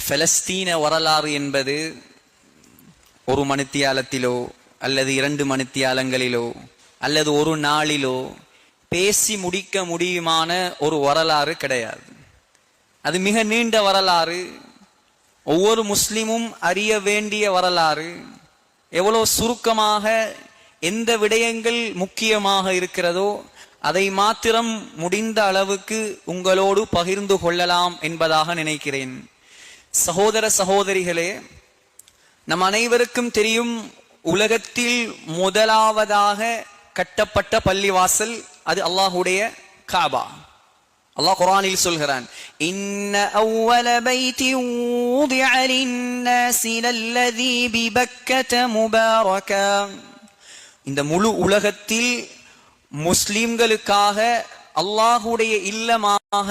பலஸ்தீன வரலாறு என்பது ஒரு மணித்தியாலத்திலோ அல்லது 2 மணித்தியாலங்களிலோ அல்லது ஒரு நாளிலோ பேசி முடிக்க முடியுமான ஒரு வரலாறு கிடையாது. அது மிக நீண்ட வரலாறு, ஒவ்வொரு முஸ்லிமும் அறிய வேண்டிய வரலாறு. எவ்வளவு சுருக்கமாக எந்த விடயங்கள் முக்கியமாக இருக்கிறதோ அதை மாத்திரம் முடிந்த அளவுக்கு உங்களோடு பகிர்ந்து கொள்ளலாம் என்பதாக நினைக்கிறேன். சகோதர சகோதரிகளே, நம் அனைவருக்கும் தெரியும், உலகத்தில் முதலாவதாக கட்டப்பட்ட பள்ளிவாசல் அது அல்லாஹ்வுடைய காபா. அல்லாஹ் குர்ஆனில் சொல்கிறான், இன்ன அவ்வல பைத்தி ஊதிஅ லின்னாஸி லல்லதீ பிபக்கத முபாரகா. இந்த முழு உலகத்தில் முஸ்லிம்களுக்காக அல்லாஹ்வுடைய இல்லமாக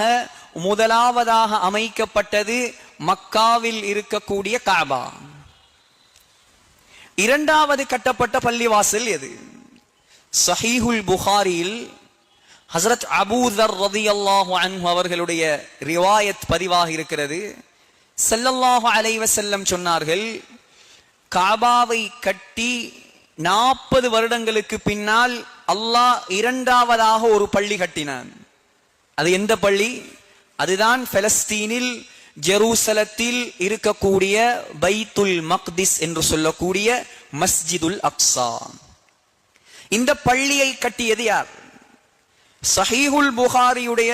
முதலாவதாக அமைக்கப்பட்டது மக்காவில் இருக்கக்கூடிய காபா. இரண்டாவது கட்டப்பட்ட பள்ளிவாசல் எது? சஹீஹுல் புகாரியில் ஹஸ்ரத் அபூ தர் ரலியல்லாஹு அன்ஹு அவர்களுடைய ரிவாயத் பதிவாக இருக்கிறது. ஸல்லல்லாஹு அலைஹி வஸல்லம் சொன்னார்கள், காபாவை கட்டி 40 வருடங்களுக்கு பின்னால் அல்லாஹ் இரண்டாவதாக ஒரு பள்ளி கட்டினான். அது எந்த பள்ளி? அதுதான் பலஸ்தீனில் ஜெருசலத்தில் இருக்கக்கூடிய பைத்துல் மக்திஸ் என்று சொல்லக்கூடிய மஸ்ஜிதுல் அக்ஸா. இந்த பள்ளியை கட்டியது யார்? சஹீஹுல் புகாரியுடைய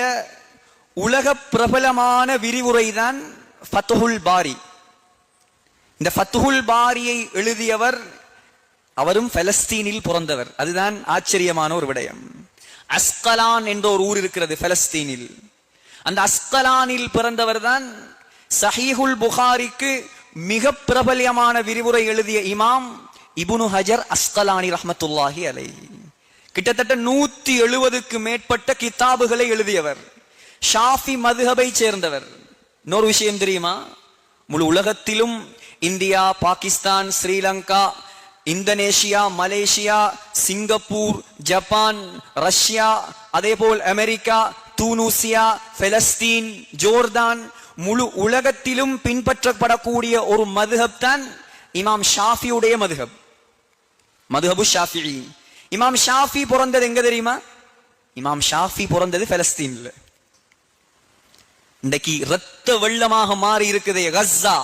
உலக பிரபலமான விரிவுரை தான் ஃபத்ஹுல் பாரி. இந்த ஃபத்ஹுல் பாரியை எழுதியவர் அவரும் பலஸ்தீனில் பிறந்தவர். அதுதான் ஆச்சரியமான ஒரு விடயம். அஸ்கலான் என்ற ஒரு ஊர் இருக்கிறது பலஸ்தீனில். அந்த அஸ்கலானில் பிறந்தவர் தான் சஹீஹுல் புகாரிக்கு மிக பிரபல்யமான விரிவுரை எழுதிய இமாம் இப்னு ஹஜர் அஸ்கலானி ரஹ்மத்துல்லாஹி அலைஹி. கிட்டத்தட்ட 170க்கு மேற்பட்ட கிதாபுகளை எழுதியவர். ஷாஃபி மதுஹபை சேர்ந்தவர். இன்னொரு விஷயம் தெரியுமா? முழு உலகத்திலும் India, Pakistan, Sri Lanka, Indonesia, Malaysia, Singapore, Japan, Russia, அதேபோல் அமெரிக்கா, தூனுசியா, பலஸ்தீன், ஜோர்தான், முழு உலகத்திலும் பின்பற்றப்படக்கூடிய ஒரு மதுஹப் தான் இமாம் ஷாஃபியுடைய மதுஹப், மதுஹபு ஷாஃபிஈ. இமாம் ஷாஃபி பிறந்தது எங்க தெரியுமா? இமாம் ஷாஃபி பிறந்தது பலஸ்தீன்ல. இன்றைக்கு இரத்த வெள்ளமாக மாறி இருக்குதே கஸா,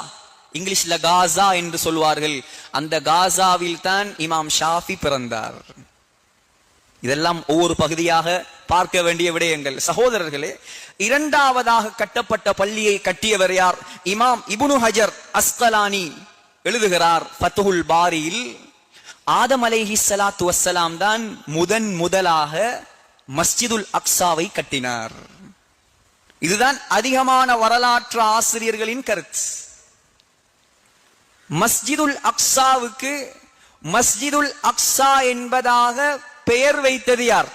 இங்கிலீஷ்ல காசா என்று சொல்வார்கள், அந்த காசாவில் தான் இமாம் ஷாஃபி பிறந்தார். இதெல்லாம் ஒவ்வொரு பகுதியாக பார்க்க வேண்டிய விடயங்கள். சகோதரர்களே, இரண்டாவதாக கட்டப்பட்ட பள்ளியை கட்டியவர் யார்? இமாம் இப்னு ஹஜர் அஸ்கலானி எழுதுகிறார் ஃபத்ஹுல் பாரியில், ஆதம் அலைஹிஸ்ஸலாத்து வஸ்ஸலாம் தான் முதலாக மஸ்ஜிதுல் அக்ஸாவை கட்டினார். இதுதான் அதிகமான வரலாற்று ஆசிரியர்களின் கருத்து. மஸ்ஜிதுல் அக்ஸாவுக்கு மஸ்ஜிதுல் அக்ஸா என்பதாக பெயர் வைத்தது யார்?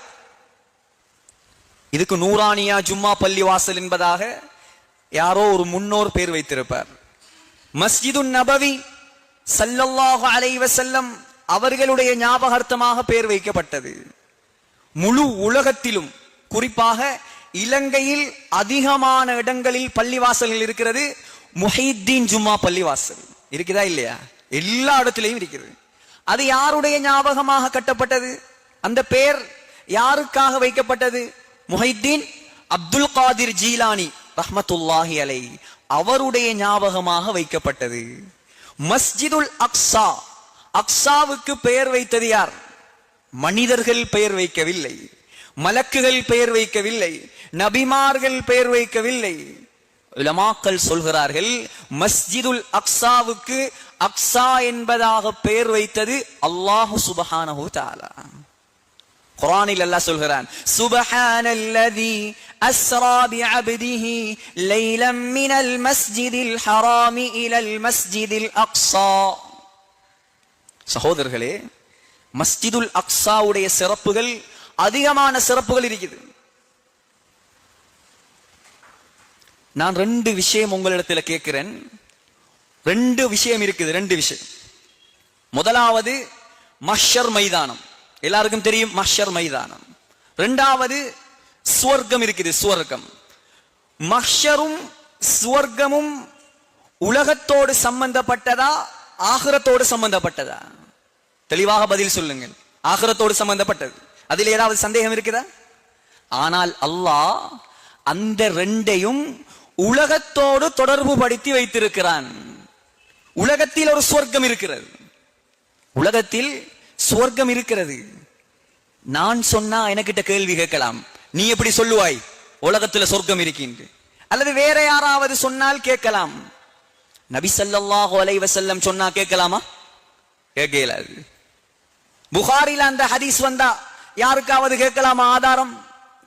இதுக்கு நூரானியா ஜும்மா பள்ளிவாசல் என்பதாக யாரோ ஒரு முன்னோர் பெயர் வைத்திருப்பார். மஸ்ஜிதுன் நபவி ஸல்லல்லாஹு அலைஹி வஸல்லம் அவர்களுடைய ஞாபகார்த்தமாக பெயர் வைக்கப்பட்டது. முழு உலகத்திலும் குறிப்பாக இலங்கையில் அதிகமான இடங்களில் பள்ளிவாசல்கள் இருக்கிறது. முஹைத்தீன் ஜும்மா பள்ளிவாசல் இருக்குதா இல்லையா? எல்லா இடத்திலையும் இருக்கிறது. அது யாருடைய ஞாபகமாக கட்டப்பட்டது? அந்த பெயர் யாருக்காக வைக்கப்பட்டது? முஹைத்தீன் அப்துல் காதிர் ஜீலானி ரஹ்மத்துல்லாஹி அலைஹி அவருடைய ஞாபகமாக வைக்கப்பட்டது. மஸ்ஜிதுல் அக்ஸா, அக்ஸாவுக்கு பெயர் வைத்தது யார்? மனிதர்கள் பெயர் வைக்கவில்லை, மலக்குகள் பெயர் வைக்கவில்லை, நபிமார்கள் பெயர் வைக்கவில்லை. உலமாக்கள் சொல்கிறார்கள், மஸ்ஜிதுல் அக்ஸாவுக்கு அக்ஸா என்பதாக பெயர் வைத்தது அல்லாஹ் சுப்ஹானஹு தஆலா. குர்ஆனில் அல்லாஹ் சொல்கிறான், சுப்ஹானல்லதி அஸ்ரா பிஅப்திஹி லைலம் மினல் மஸ்ஜிதில் ஹராமி இலல் மஸ்ஜிதில் அக்ஸா. சகோதரர்களே, மஸ்ஜிதுல் அக்ஸாவுடைய சிறப்புகள் அதிகமான சிறப்புகள் இருக்குது. நான் 2 விஷயம் உங்களிடத்தில் கேட்கிறேன். 2 விஷயம் இருக்குது. 2 விஷயம். முதலாவது மஹ்ஷர் மைதானம், எல்லாருக்கும் தெரியும் மஹ்ஷர் மைதானம். 2வது சுவர்க்கம் இருக்குது, சுவர்க்கம். மஹ்ஷரும் சுவர்க்கமும் உலகத்தோடு சம்பந்தப்பட்டதா ஆகிரத்தோடு சம்பந்தப்பட்டதா? தெளிவாக பதில் சொல்லுங்கள். ஆகிரத்தோடு சம்பந்தப்பட்டது. அதில் ஏதாவது சந்தேகம் இருக்குதா? ஆனால் அல்லாஹ் அந்த ரெண்டையும் உலகத்தோடு தொடர்பு படுத்தி வைத்திருக்கிறான். உலகத்தில் ஒரு சுவர்க்கம் இருக்கிறது. உலகத்தில் சுவர்க்கம் இருக்கிறது. நான் சொன்னா எனக்கிட்ட கேள்வி கேட்கலாம், நீ எப்படி சொல்லுவாய் உலகத்தில் சொர்க்கம் இருக்கின்ற? அல்லது வேற யாராவது சொன்னால் கேட்கலாம். நபி ஸல்லல்லாஹு அலைஹி வஸல்லம் சொன்னா கேட்கலாமா? கேட்கலாது. புகாரில அந்த ஹதீஸ் வந்தா யாருக்காவது கேட்கலாமா? ஆதாரம்?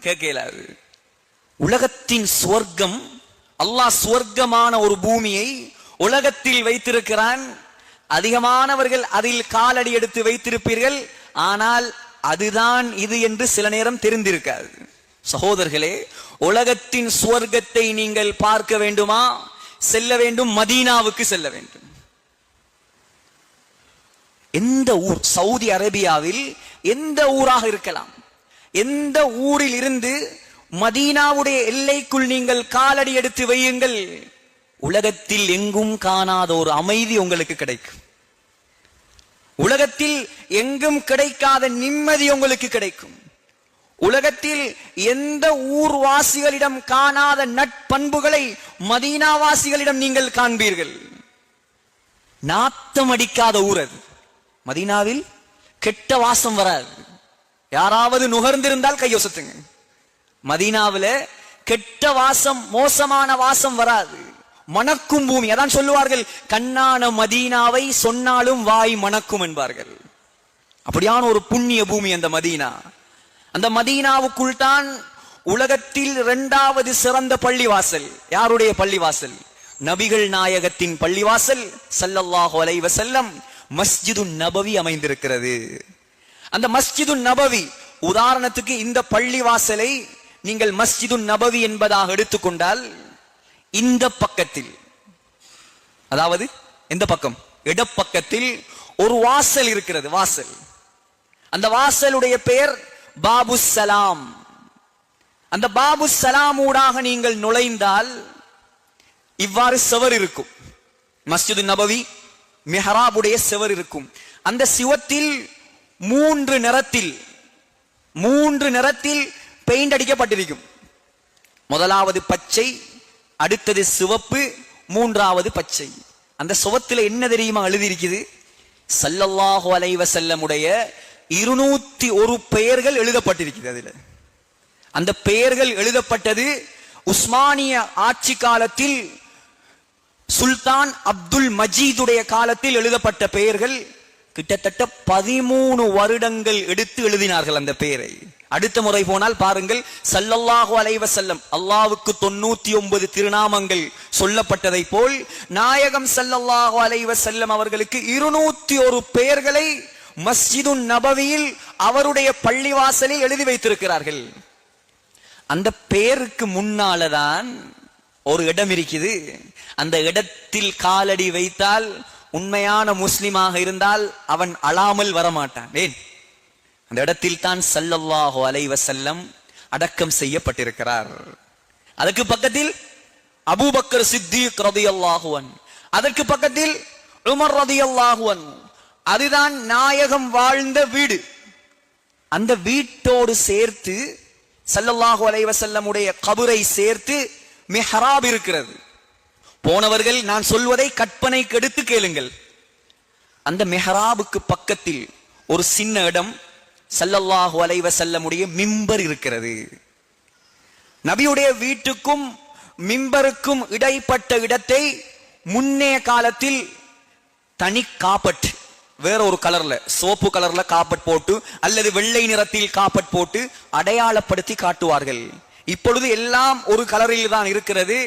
கேட்கலாது. உலகத்தின் சுவர்க்கம், அல்லாஹ் சுவர்க்கமான ஒரு பூமியை உலகத்தில் வைத்திருக்கிறான். அதிகமானவர்கள் அதில் காலடி எடுத்து வைத்திருப்பீர்கள். ஆனால் அதுதான் இது என்று சில நேரம் தெரிந்திருக்காது. சகோதரர்களே, உலகத்தின் சுவர்க்கத்தை நீங்கள் பார்க்க வேண்டுமா? செல்ல வேண்டும், மதீனாவுக்கு செல்ல வேண்டும். எந்த ஊர், சவுதி அரேபியாவில் எந்த ஊராக இருக்கலாம், எந்த ஊரில் இருந்து மதீனாவுடைய எல்லைக்குள் நீங்கள் காலடி எடுத்து வையுங்கள், உலகத்தில் எங்கும் காணாத ஒரு அமைதி உங்களுக்கு கிடைக்கும். உலகத்தில் எங்கும் கிடைக்காத நிம்மதி உங்களுக்கு கிடைக்கும். உலகத்தில் எந்த ஊர்வாசிகளிடம் காணாத நட்பண்புகளை மதீனாவாசிகளிடம் நீங்கள் காண்பீர்கள். நாத்தம் அடிக்காத ஊர் அது. மதீனாவில் கெட்ட வாசம் வராது. யாராவது நுகர்ந்திருந்தால் கையொசத்துங்க. மதீனாவில் கெட்ட வாசம், மோசமான வாசம் வராது. மணக்கும் பூமி. அதான் சொல்லுவார்கள், கண்ணான மதீனாவை சொன்னாலும் வாய் மணக்கும் என்பார்கள். அப்படியான ஒரு புண்ணிய பூமி அந்த மதீனா. அந்த மதீனாவுக்குள் தான் உலகத்தில் 2வது சிறந்த பள்ளிவாசல். யாருடைய பள்ளிவாசல்? நபிகள் நாயகத்தின் பள்ளிவாசல் ஸல்லல்லாஹு அலைஹி வஸல்லம் மஸ்ஜிதுன் நபவி அமைந்திருக்கிறது. அந்த மஸ்ஜிதுன் நபவி, உதாரணத்துக்கு இந்த பள்ளிவாசலை நீங்கள் மஸ்ஜிதுன் நபவி என்பதாக எடுத்துக்கொண்டால், இந்த பக்கத்தில், அதாவது எந்த பக்கம், இடப்பக்கத்தில் ஒரு வாசல் இருக்கிறது. வாசல், அந்த வாசலுடைய பெயர் பாபு சலாம். அந்த பாபு சலாம் ஊடாக நீங்கள் நுழைந்தால் இவ்வாறு செவர் இருக்கும். மஸ்ஜிது நபவி மிஹராபுடைய செவர் இருக்கும். அந்த சிவத்தில் 3 நிறத்தில் பெயிண்ட் அடிக்கப்பட்டிருக்கும். முதலாவது பச்சை, அடுத்தது சிவப்பு, 3வது பச்சை. அந்த சுவத்தில் என்ன தெரியுமா எழுதியிருக்குது? ஸல்லல்லாஹு அலைஹி வஸல்லமுடைய 201 பெயர்கள் எழுதப்பட்டிருக்கிறது. அதுல அந்த பெயர்கள் எழுதப்பட்டது உஸ்மானிய ஆட்சி காலத்தில், சுல்தான் அப்துல் மஜீதுடைய காலத்தில் எழுதப்பட்ட பெயர்கள். கிட்டத்தட்ட 13 வருடங்கள் எடுத்து எழுதினார்கள் அந்த பெயரை. அடுத்த முறை போனால் பாருங்கள், ஸல்லல்லாஹு அலைஹி வஸல்லம், அல்லாஹ்வுக்கு 99 திருநாமங்கள் சொல்லப்பட்டதை போல் நாயகம் ஸல்லல்லாஹு அலைஹி வஸல்லம் அவர்களுக்கு 201 பெயர்களை மஸ்ஜிதுன் நபவியில் அவருடைய பள்ளிவாசலில் எழுதி வைத்திருக்கிறார்கள். அந்த பெயருக்கு முன்னாலதான் ஒரு இடம் இருக்குது. அந்த இடத்தில் காலடி வைத்தால், உண்மையான முஸ்லிமாக இருந்தால் அவன் அழாமல் வரமாட்டான். ஏன்? அந்த இடத்தில் தான் ஸல்லல்லாஹு அலைஹி வஸல்லம் அடக்கம் செய்யப்பட்டிருக்கிறார். அதற்கு பக்கத்தில் அபூபக்கர் சித்திக் ரலியல்லாஹு அன்ஹு, அதற்கு பக்கத்தில் உமர் ரலியல்லாஹு அன்ஹு. அதுதான் நாயகம் வாழ்ந்த வீடு. அந்த வீட்டோடு சேர்த்து ஸல்லல்லாஹு அலைஹி வஸல்லம் உடைய கபரை சேர்த்து மிஹ்ராப் இருக்கிறது. போனவர்கள் நான் சொல்வதை கற்பனைக்கு எடுத்து கேளுங்கள். அந்த மிஹ்ராபுக்கு பக்கத்தில் ஒரு சின்ன இடம், ஸல்லல்லாஹு அலைஹி வஸல்லம் உடைய மிம்பர் இருக்கிறது. நபியுடைய வீட்டுக்கும் மிம்பருக்கும் இடைப்பட்ட இடத்தை முன்னைய காலத்தில் தனி காப்பட், வேற ஒரு கலர்ல, சோப்பு கலர்ல காப்பட் போட்டு அல்லது வெள்ளை நிறத்தில் காப்பட் போட்டு அடையாளப்படுத்தி காட்டுவார்கள். இப்பொழுது எல்லாம் ஒரு கலரில் தான் இருக்கிறது.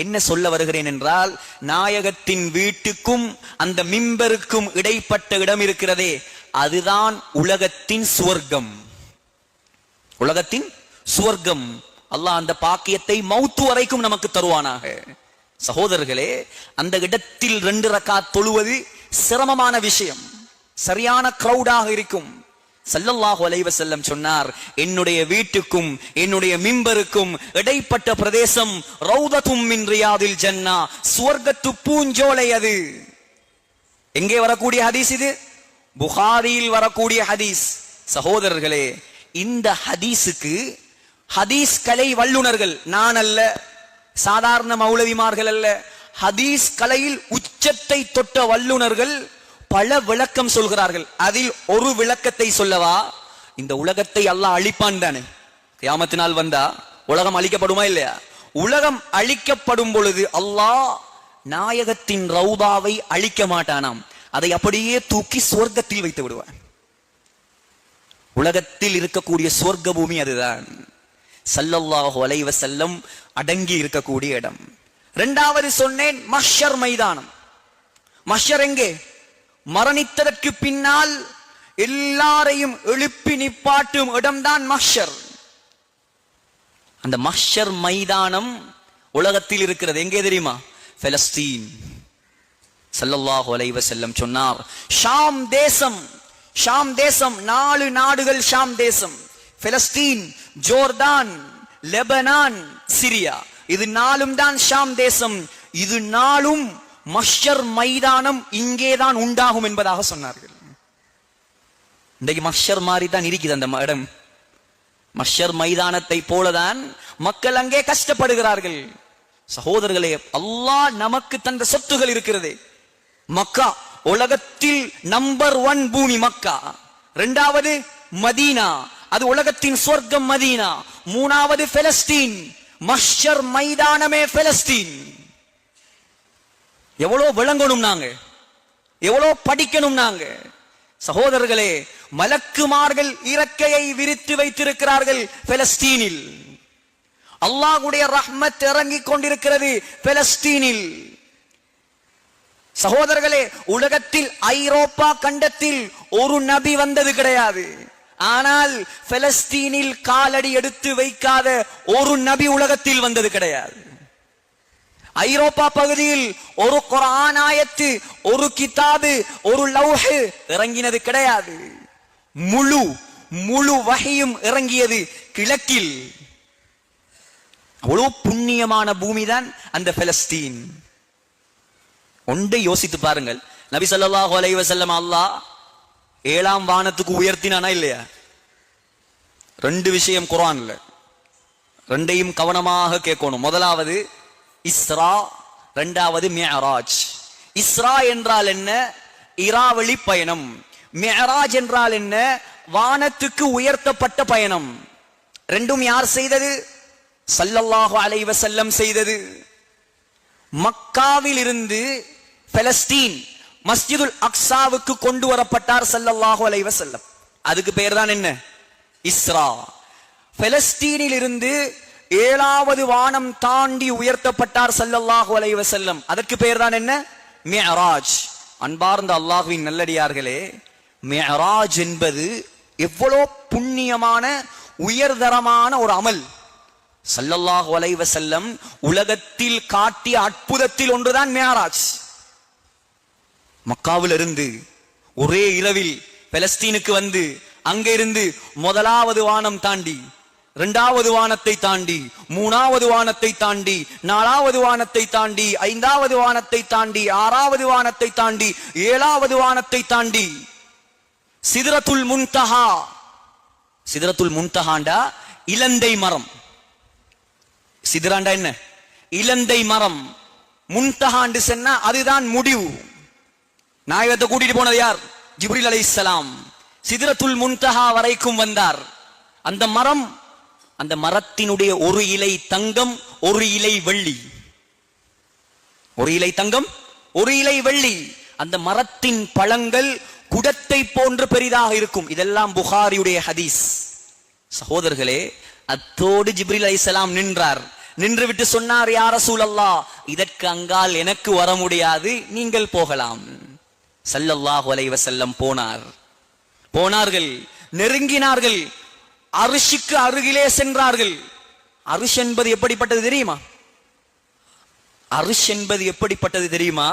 என்ன சொல்ல வருகிறேன் என்றால், நாயகத்தின் வீட்டுக்கும் அந்த மிம்பருக்கும் இடைப்பட்ட இடம் இருக்கிறதே, அதுதான் உலகத்தின் சுவர்க்கம். உலகத்தின் சுவர்க்கம். அல்லாஹ் அந்த பாக்கியத்தை மௌத்து வரைக்கும் நமக்கு தருவானாக. சகோதரர்களே, அந்த இடத்தில் 2 ரக்காத் தொழுவது சிரமமான விஷயம். சரியான கிரௌடாக இருக்கும், ஸல்லல்லாஹு அலைஹி வஸல்லம் சொன்னார், என்னுடைய வீட்டுக்கும் என்னுடைய மிம்பருக்கும் இடைப்பட்ட பிரதேசம் ரௌதத்தும் மின் ரியாதில் ஜன்னா, சுவர்க்கத்து பூஞ்சோலை அது. எங்கே வரக்கூடிய ஹதீஸ் இது? புகாரியில் வரக்கூடிய ஹதீஸ். சகோதரர்களே, இந்த ஹதீஸுக்கு ஹதீஸ் கலை வல்லுனர்கள், நான் அல்ல, சாதாரண மௌலவிமார்கள் அல்ல, ஹதீஸ் கலையில் உச்சத்தை தொட்ட வல்லுனர்கள் பல விளக்கம் சொல்கிறார்கள். அதில் ஒரு விளக்கத்தை சொல்லவா? இந்த உலகத்தை அல்லாஹ் அழிப்பான் தானே, கியாமத்து நாள் வந்தா உலகம் அழிக்கப்படுமா இல்லையா? உலகம் அழிக்கப்படும் பொழுது அல்லாஹ் நாயகத்தின் ரௌதாவை அழிக்க மாட்டானாம், அதை அப்படியே தூக்கி சொர்க்கத்தில் வைத்து விடுவான். உலகத்தில் இருக்கக்கூடிய சொர்க்க பூமி அதுதான். ஸல்லல்லாஹு அலைஹி வஸல்லம் அடங்கி இருக்கக்கூடிய இடம். இரண்டாவது சொன்னேன், மஹ்ஷர் மைதானம். மஹ்ஷர் எங்கே? மரணித்ததற்கு பின்னால் எல்லாரையும் எழுப்பி நிப்பாட்டும் இடம்தான் மஹ்ஷர். அந்த மஹ்ஷர் மைதானம் உலகத்தில் இருக்கிறது. எங்கே தெரியுமா? பலஸ்தீன். ஸல்லல்லாஹு அலைஹி வஸல்லம் சொன்னார், ஷாம் தேசம், ஷாம் தேசம், 4 நாடுகள் ஷாம் தேசம், பலஸ்தீன், ஜோர்தான், லெபனான், சிரியா, இது 4ம் தான் ஷாம் தேசம். இது 4ம் மஹ்ஷர் மைதானம் இங்கேதான் உண்டாகும் என்பதாக சொன்னார்கள். இன்றைக்கு மஹ்ஷர் மாதிரி தான் இருக்குது அந்த இடம். மஹ்ஷர் மைதானத்தை போலதான் மக்கள் அங்கே கஷ்டப்படுகிறார்கள். சகோதரர்களே, அல்லாஹ் நமக்கு தந்த சொத்துகள் இருக்கிறது. மக்கா உலகத்தில் நம்பர் 1 பூமி மக்கா. 2வது மதீனா, அது உலகத்தின் சொர்க்கம் மதீனா. 3வது பலஸ்தீன், மஹ்ஷர் மைதானமே பலஸ்தீன். எவ்வளவு விளங்கணும் நாங்க, எவ்வளவு படிக்கணும் நாங்க. சகோதரர்களே, மலக்குமார்கள் இறக்கையை விரித்து வைத்திருக்கிறார்கள் பலஸ்தீனில். அல்லாஹ்வுடைய ரஹ்மத் இறங்கிக் கொண்டிருக்கிறது பலஸ்தீனில். சகோதரர்களே, உலகத்தில் ஐரோப்பா கண்டத்தில் ஒரு நபி வந்தது கிடையாது. ஆனால் பலஸ்தீனில் காலடி எடுத்து வைக்காத ஒரு நபி உலகத்தில் வந்தது கிடையாது. ஐரோப்பா பகுதியில் ஒரு குர்ஆன் ஆயத்து, ஒரு கிதாபு, ஒரு லௌஹ் இறங்கினது கிடையாது. முழு வஹியும் இறங்கியது கிழக்கில். அவ்வளவு புண்ணியமான பூமிதான் அந்த பலஸ்தீன். ஒன்றை யோசித்து பாருங்கள். நபி ஸல்லல்லாஹு அலைஹி வஸல்லம் அல்லாஹ் 7ஆம் வானத்துக்கு உயர்த்தினானா இல்லையா? 2 விஷயம் குர்ஆன்ல, 2ஐயும் கவனமாக கேட்கணும். முதலாவது இஸ்ரா, 2வது மிஅராஜ். இஸ்ரா என்றால் என்ன? இராவளி பயணம். மிஅராஜ் என்றால் என்ன? வானத்துக்கு உயர்த்தப்பட்ட பயணம். 2ம் யார் செய்தது? ஸல்லல்லாஹு அலைஹி வஸல்லம் செய்தது. மக்காவில் இருந்து பலஸ்தீன் மஸ்ஜிதுல் அக்ஸாவுக்கு கொண்டு வரப்பட்டார் ஸல்லல்லாஹு அலைஹி வஸல்லம். அதுக்கு பேர் தான் என்ன? இஸ்ரா. பலஸ்தீனில் இருந்து 7வது வானம் தாண்டி உயர்த்தப்பட்டார் ஸல்லல்லாஹு அலைஹி வஸல்லம். அதற்கு பேர் தான் என்ன? மிஅராஜ். அன்பார்ந்த அல்லாஹ்வின் நல்லடியார்களே, மிஅராஜ் என்பது எவ்வளவு புண்ணியமான உயர்தரமான ஒரு அமல். ஸல்லல்லாஹு அலைஹி வஸல்லம் உலகத்தில் காட்டிய அற்புதத்தில் ஒன்றுதான் மிஅராஜ். மக்காவில் இருந்து ஒரே இரவில் பலஸ்தீனுக்கு வந்து அங்கிருந்து 1வது வானம் தாண்டி, 2வது வானத்தை தாண்டி, 3வது வானத்தை தாண்டி, 4வது வானத்தை தாண்டி, 5வது வானத்தை தாண்டி, 6வது வானத்தை தாண்டி, 7வது வானத்தை தாண்டி சிதறத்துல் முன்தஹா. சிதறத்துல் முன்தஹாண்டா இலந்தை மரம். சிதறாண்டா என்ன? இலந்தை மரம். முன்தஹாண்டு சொன்னா அதுதான் முடிவு. நாயகத்தை கூட்டிட்டு போனது யார்? ஜிப்ரீல் அலைஹிஸ்ஸலாம். சிதறத்துல் முன்தஹா வரைக்கும் வந்தார். அந்த மரம், அந்த மரத்தினுடைய ஒரு இலை தங்கம், ஒரு இலை வெள்ளி. ஒரு இலை தங்கம், ஒரு இலை வெள்ளி. அந்த மரத்தின் பழங்கள் குடத்தை போன்று பெரிதாக இருக்கும். இதெல்லாம் புகாரியுடைய ஹதீஸ். சகோதரர்களே, அத்தோடு ஜிப்ரீல் அலைஹிஸ்ஸலாம் நின்றார். நின்று விட்டு சொன்னார், யா ரசூலல்லாஹ், இதற்கு அங்கால் எனக்கு வர முடியாது, நீங்கள் போகலாம். ஸல்லல்லாஹு அலைஹி வஸல்லம் போனார்கள், நெருங்கினார்கள், அர்ஷுக்கு அருகிலே சென்றார்கள். அர்ஷ் என்பது எப்படிப்பட்டது தெரியுமா? அர்ஷ் என்பது எப்படிப்பட்டது தெரியுமா?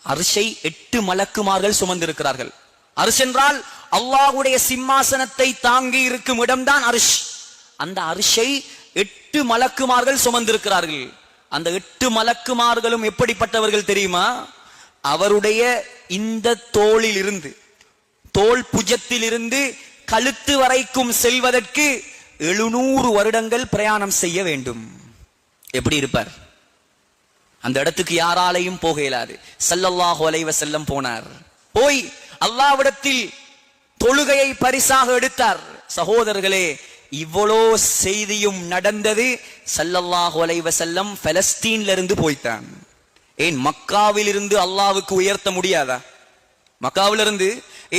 அர்ஷை 8 மலக்குமார்கள் சுமந்திருக்கிறார்கள். அர்ஷ் என்றால் அல்லாஹ்வுடைய சிம்மாசனத்தை தாங்கி இருக்கும் இடம்தான் அர்ஷ். அந்த அர்ஷை 8 மலக்குமார்கள் சுமந்திருக்கிறார்கள். அந்த 8 மலக்குமார்களும் எப்படிப்பட்டவர்கள் தெரியுமா? அவருடைய இந்த தோளில் இருந்து, தோல் புஜத்தில் இருந்து கழுத்து வரைக்கும் செல்வதற்கு 700 வருடங்கள் பிரயாணம் செய்ய வேண்டும். எப்படி இருப்பார்? அந்த இடத்துக்கு யாராலையும் போக இயலாது. ஸல்லல்லாஹு அலைஹி வஸல்லம் போனார். போய் அல்லாஹ்விடத்தில் தொழுகையை பரிசாக எடுத்தார். சகோதரர்களே, இவ்வளோ செய்தியும் நடந்தது. ஸல்லல்லாஹு அலைஹி வஸல்லம் பலஸ்தீன்ல இருந்து போய்த்தான். ஏன் மக்காவில் இருந்து அல்லாஹ்வுக்கு உயர்த்த முடியாதா? மக்காவிலிருந்து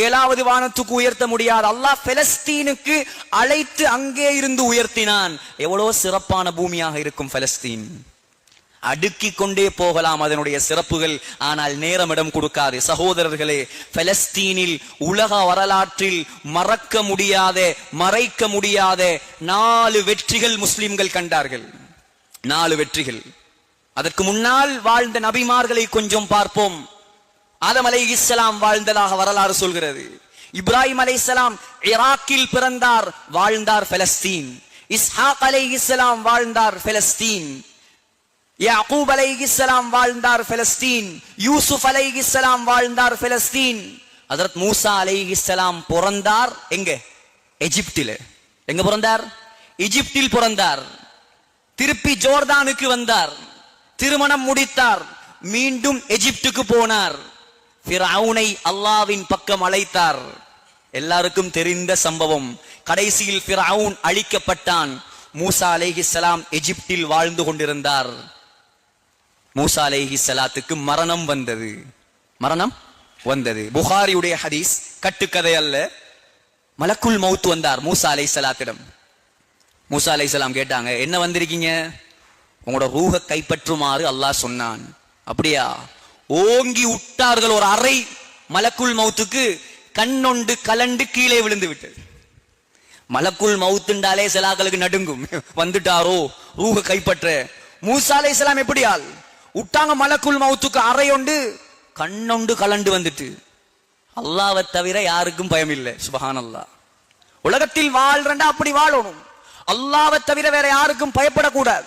7வது வானத்துக்கு உயர்த்த முடியாது. அல்லாஹ் பலஸ்தீனுக்கு அழைத்து அங்கே இருந்து உயர்த்தினான். எவ்வளவு சிறப்பான பூமியாக இருக்கும் பலஸ்தீன். அடுக்கிக் கொண்டே போகலாம் அதனுடைய சிறப்புகள். ஆனால் நேரம் இடம் கொடுக்காது. சகோதரர்களே, பலஸ்தீனில் உலக வரலாற்றில் மறக்க முடியாத, மறைக்க முடியாத 4 வெற்றிகள் முஸ்லிம்கள் கண்டார்கள். 4 வெற்றிகள். அதற்கு முன்னால் வாழ்ந்த நபிமார்களை கொஞ்சம் பார்ப்போம். ஆதம் அலைஹிஸ்ஸலாம் வாழ்ந்ததாக வரலாறு சொல்கிறது. இப்ராஹிம் அலைஹிஸ்ஸலாம் ஈராக்கில் பிறந்தார், வாழ்ந்தார் பலஸ்தீன். இஸ்ஹாக் அலைஹிஸ்ஸலாம் வாழ்ந்தார் பலஸ்தீன். யாக்கூப் அலைஹிஸ்ஸலாம் வாழ்ந்தார் பலஸ்தீன். யூசுப் அலைஹிஸ்ஸலாம் வாழ்ந்தார் பலஸ்தீன். ஹஜ்ரத் மூசா அலைஹிஸ்ஸலாம் பிறந்தார் எங்க? எகிப்தில். எங்க பிறந்தார்? எகிப்தில் பிறந்தார். திருப்பி ஜோர்தானுக்கு வந்தார், திருமணம் முடித்தார், மீண்டும் எகிப்துக்கு போனார். ஃபிரௌனை அல்லாஹ்வின் பக்கம் அழைத்தார். எல்லாருக்கும் தெரிந்த சம்பவம். கடைசியில் ஃபிரௌன் அழிக்கப்பட்டான். மூசா அலைஹிஸ்ஸலாம் எகிப்தில் வாழ்ந்து கொண்டிருந்தார். மூசா அலைஹிஸ்ஸலாத்துக்கு மரணம் வந்தது. மரணம் வந்தது. புகாரியுடைய ஹதீஸ், கட்டுக்கதை அல்ல. மலக்குல் மௌத் வந்தார் மூசா அலைஹிஸ்ஸலாத்திடம். மூசா அலைஹிஸ்ஸலாம் கேட்டாங்க, என்ன வந்திருக்கீங்க? உங்களோட ரூஹ கைப்பற்றுமாறு அல்லாஹ் சொன்னான். அப்படியா? ஓங்கி விட்டார்கள் ஒரு அறை. மலக்குல் மௌத்துக்கு கண்ணொண்டு கலண்டு கீழே விழுந்து விட்டது. மலக்குல் மௌத்துண்டாலே சிலாக்களுக்கு நடுங்கும். வந்துட்டாரோ ரூஹ கைப்பற்ற. மூசா அலைஹிஸ்ஸலாம் எப்படியால் விட்டாங்க மலக்குல் மௌத்துக்கு அறையொண்டு கண்ணொண்டு கலண்டு வந்துட்டு. அல்லாஹ்வை தவிர யாருக்கும் பயம் இல்லை. சுப்ஹானல்லாஹ். உலகத்தில் வாழ்றண்டா அப்படி வாழணும். அல்லாஹ்வை தவிர வேற யாருக்கும் பயப்படக்கூடாது.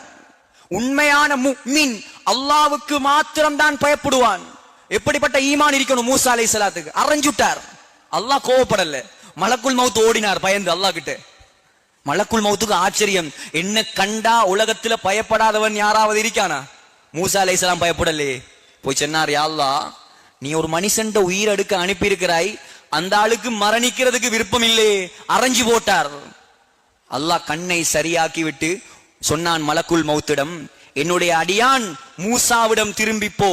உண்மையான முஃமின் அல்லாஹ்வுக்கு மாத்திரம் தான் பயப்படுவான். எப்படிப்பட்ட ஈமான் இருக்கணும் மூசா அலைஹிஸ்ஸலாத்துக்கு. அரைஞ்சுட்டார். அல்லாஹ் கோவப்படல. மலக்குல் மௌத் ஓடினார் பயந்து அல்லாஹ் கிட்ட. மலக்குல் மௌத்துக்கு ஆச்சரியம், என்ன கண்டா உலகத்துல பயப்படாதவன் யாராவது இருக்கானா? மூசா அலைஹிஸ்ஸலாம் பயப்படலே. போய் சொன்னார், யா அல்லாஹ், நீ ஒரு மனுஷன் உயிர் எடுக்க அனுப்பி இருக்கிறாய், அந்த ஆளுக்கு மரணிக்கிறதுக்கு விருப்பம் இல்லை. அரைஞ்சு போட்டார். அல்லாஹ் கண்ணை சரியாக்கி விட்டு சொன்னான் மலக்குல் மௌத்திடம், என்னுடைய அடியான் மூசாவிடம் திரும்பி போ,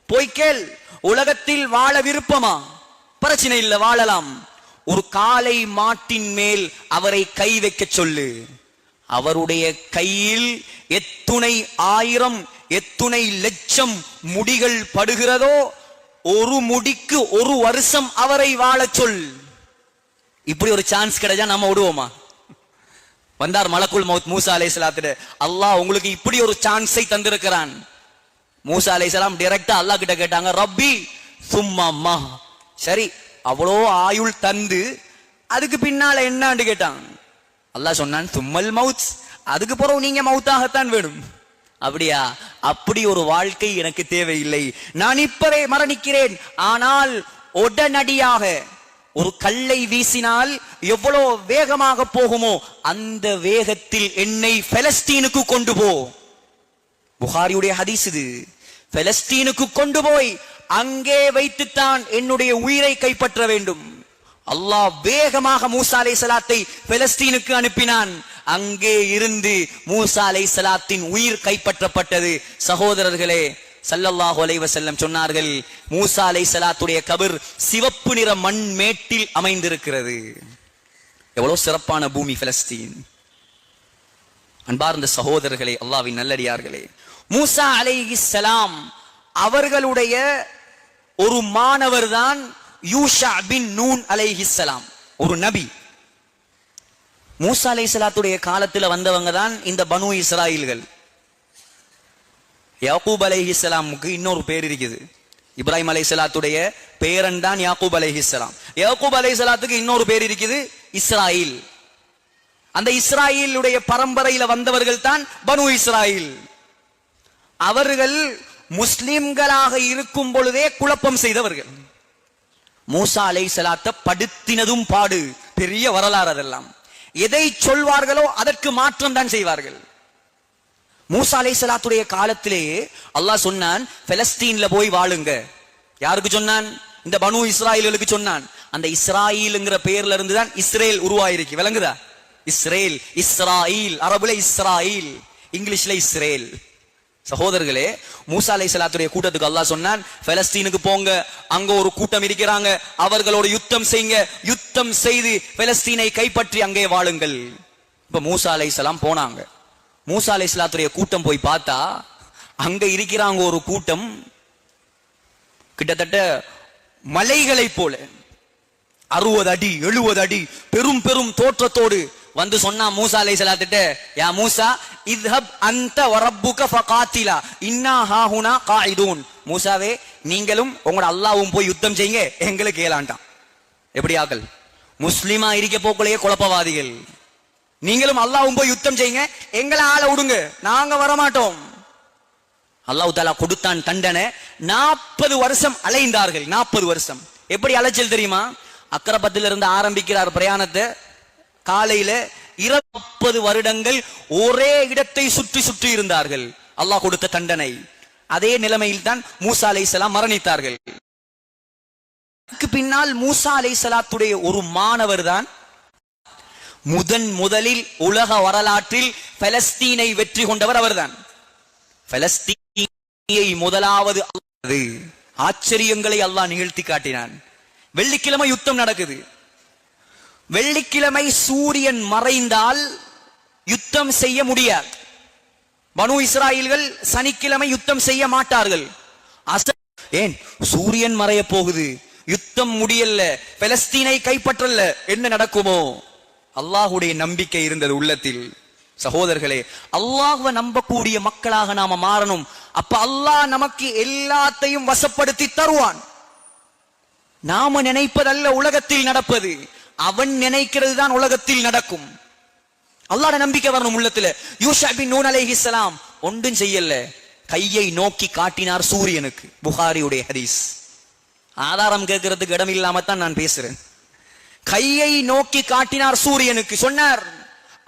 போய் கேள், உலகத்தில் வாழ விருப்பமா? பிரச்சனை இல்லை, வாழலாம். ஒரு காளை மாட்டின் மேல் அவரை கை வைக்க சொல்லு. அவருடைய கையில் எத்துணை ஆயிரம் எத்துணை லட்சம் முடிகள் படுகிறதோ ஒரு முடிக்கு 1 வருஷம் அவரை வாழ சொல். இப்படி ஒரு சான்ஸ் கிடைச்சா நம்ம விடுவோமா? வந்தார் மலக்குல் மௌத் மூசா அலைஹிஸ்ஸலாத்திட. அல்லாஹ் உங்களுக்கு இப்படி ஒரு சான்ஸை தந்திருக்கிறான். மூசா அலைஹிஸ்ஸலாம் டைரக்டா அல்லாஹ் கிட்ட கேட்டாங்க, ரப்பி சும்மா மா. சரி, அவ்வளோ ஆயுள் தந்து அதுக்கு பின்னால என்னன்னு கேட்டாங்க. அல்லாஹ் சொன்னான், சும்மல் மவுத், அதுக்கு பிறகு நீங்க மவுத்தாகத்தான் வேணும். அப்படியா? அப்படி ஒரு வாழ்க்கை எனக்கு தேவையில்லை. நான் இப்பவே மரணிக்கிறேன். ஆனால் உடனடியாக ஒரு கல்லை வீசினால் எவ்வளவு வேகமாக போகுமோ அந்த வேகத்தில் என்னை பலஸ்தீனுக்கு கொண்டு போ. புகாரியுடைய ஹதீஸ் இது. பலஸ்தீனுக்கு கொண்டு போய் அங்கே வைத்துத்தான் என்னுடைய உயிரை கைப்பற்ற வேண்டும். அல்லாஹ் வேகமாக மூசா அலைஹிஸ்ஸலாத்தை பலஸ்தீனுக்கு அனுப்பினான். அங்கே இருந்து மூசா அலைஹிஸ்ஸலாத்தின் உயிர் கைப்பற்றப்பட்டது. சகோதரர்களே, ஸல்லல்லாஹு அலைஹி வஸல்லம் சொன்னார்கள், மூசா அலைஹிஸ்ஸலாத்துடைய கபர் சிவப்பு நிற மண் மேட்டில் அமைந்திருக்கிறது. எவ்வளவு சிறப்பான பூமி பலஸ்தீன். அன்பார்ந்த சகோதரர்களே, அல்லாஹ்வின் நல்லடியார்களே, மூசா அலைஹிஸ்ஸலாம் அவர்களுடைய ஒரு மாணவர் தான் யூஷா பின் நூன் அலைஹிஸ்ஸலாம், ஒரு நபி. மூசா அலைஹிஸ்ஸலாத்துடைய காலத்துல வந்தவங்க தான் இந்த பனு இஸ்ராயில்கள். யாக்கூப் அலைஹிஸ்ஸலாமுக்கு இன்னொரு பேர் இருக்குது, இப்ராஹிம் அலைஹிஸ்ஸலாத்துடைய பேரன் தான் யாக்கூப் அலைஹிஸ்ஸலாம். யாக்கூப் அலைஹிஸ்ஸலாத்துக்கு இன்னொரு பேர் இருக்குது, இஸ்ராயில். அந்த இஸ்ராயிலுடைய பரம்பரையில வந்தவர்கள் தான் பனு இஸ்ராயில். அவர்கள் முஸ்லிம்களாக இருக்கும் பொழுதே குழப்பம் செய்தவர்கள். மூசா அலைஹிஸ்ஸலாத்தை படுத்தினதும் பாடு, பெரிய வரலாறு. அதெல்லாம் எதை சொல்வார்களோ அதற்கு மாற்றம் தான் செய்வார்கள். மூசா அலைஹிஸ்ஸலாத்துடைய காலத்திலேயே அல்லாஹ் சொன்னான், பெலஸ்தீன்ல போய் வாழுங்க. யாருக்கு சொன்னான்? இந்த பனு இஸ்ராயிலுக்கு சொன்னான். அந்த இஸ்ராயில்ங்கிற பேர்ல இருந்து தான் இஸ்ரேல் உருவாயிருக்கு. விளங்குதா? இஸ்ரேல், இஸ்ராயில், அரபுல இஸ்ராயில், இங்கிலீஷ்ல இஸ்ரேல். சகோதரர்களே, மூசா அலைஹிஸ்ஸலாத்துடைய கூட்டத்துக்கு அல்லாஹ் சொன்னான், பெலஸ்தீனுக்கு போங்க, அங்க ஒரு கூட்டம் இருக்கிறாங்க, அவர்களோட யுத்தம் செய்யுங்க, யுத்தம் செய்து பெலஸ்தீனை கைப்பற்றி அங்கே வாழுங்கள். இப்ப மூசா அலைஹிஸ்ஸலாம் போனாங்க. மூசா அலைஹிஸ்ஸலாத்துடைய கூட்டம் போய் பார்த்தா அங்க இருக்கிறாங்க ஒரு கூட்டம் கிட்டத்தட்ட மலைகளை போல 60 அடி 70 அடி பெரும் பெரும் தோற்றத்தோடு வந்து சொன்னா மூசா அலைஹிஸ்ஸலாத்திட்ட, யா மூசா இத்ஹப் அன்த வரப்புக ஃபகாத்திலா இன்னா ஹாஹுனா காயிதூன். மூசாவே, நீங்களும் உங்களோட அல்லாஹ்வும் போய் யுத்தம் செய்யுங்க, எங்களுக்கு ஏலாண்டாம். எப்படி ஆக்கள்? முஸ்லிமா இருக்க போக்குள்ளேயே குழப்பவாதிகள். நீங்களும் அல்லாஹ்வும் போய் யுத்தம் செய்யுங்க, எங்களை ஆள விடுங்க, நாங்க வரமாட்டோம். அல்லாஹ் தஆலா கொடுத்தான் தண்டனை. 40 வருஷம் அலைந்தார்கள். 40 வருஷம். எப்படி அலைச்சல் தெரியுமா? அக்கரபத்தில் இருந்து ஆரம்பிக்கிறார் பிரயாணத்தை. காலையில 20 வருடங்கள் ஒரே இடத்தை சுற்றி சுற்றி இருந்தார்கள். அல்லாஹ் கொடுத்த தண்டனை. அதே நிலைமையில் தான் மூசா அலைஹிஸ்ஸலாம் மரணித்தார்கள். அதுக்கு பின்னால் மூசா அலைஹிஸ்ஸலாத்துடைய ஒரு மாணவர் தான் முதலில் உலக வரலாற்றில் பலஸ்தீனை வெற்றி கொண்டவர். அவர்தான். பலஸ்தீனை முதலாவது ஆச்சரியங்களை அல்லாஹ் நிகழ்த்தி காட்டினான். வெள்ளிக்கிழமை யுத்தம் நடக்குது. வெள்ளிக்கிழமை சூரியன் மறைந்தால் யுத்தம் செய்ய முடியாது. பனு இஸ்ராயில்கள் சனிக்கிழமை யுத்தம் செய்ய மாட்டார்கள். ஏன்? சூரியன் மறைய போகுது, யுத்தம் முடியல, பலஸ்தீனை கைப்பற்றல, என்ன நடக்குமோ? அல்லாஹ்வுடைய நம்பிக்கை இருந்தது உள்ளத்தில். சகோதரர்களே, அல்லாஹ்வை நம்பக்கூடிய மக்களாக நாம மாறணும். அப்ப அல்லாஹ் நமக்கு எல்லாத்தையும் வசப்படுத்தி தருவான். நாம நினைப்பதல்ல உலகத்தில் நடப்பது, அவன் நினைக்கிறது தான் உலகத்தில் நடக்கும். அல்லாஹ்வுடைய நம்பிக்கை வரணும் உள்ளத்துல. யூஷா பின் நூன் அலைஹிஸ்ஸலாம் ஒன்றும் செய்யல, கையை நோக்கி காட்டினார் சூரியனுக்கு. புகாரியுடைய ஹதீஸ். ஆதாரம் கேட்கறதுக்கு இடம் இல்லாம தான் நான் பேசுறேன். கையை நோக்கி காட்டினார் சூரியனுக்கு, சொன்னார்,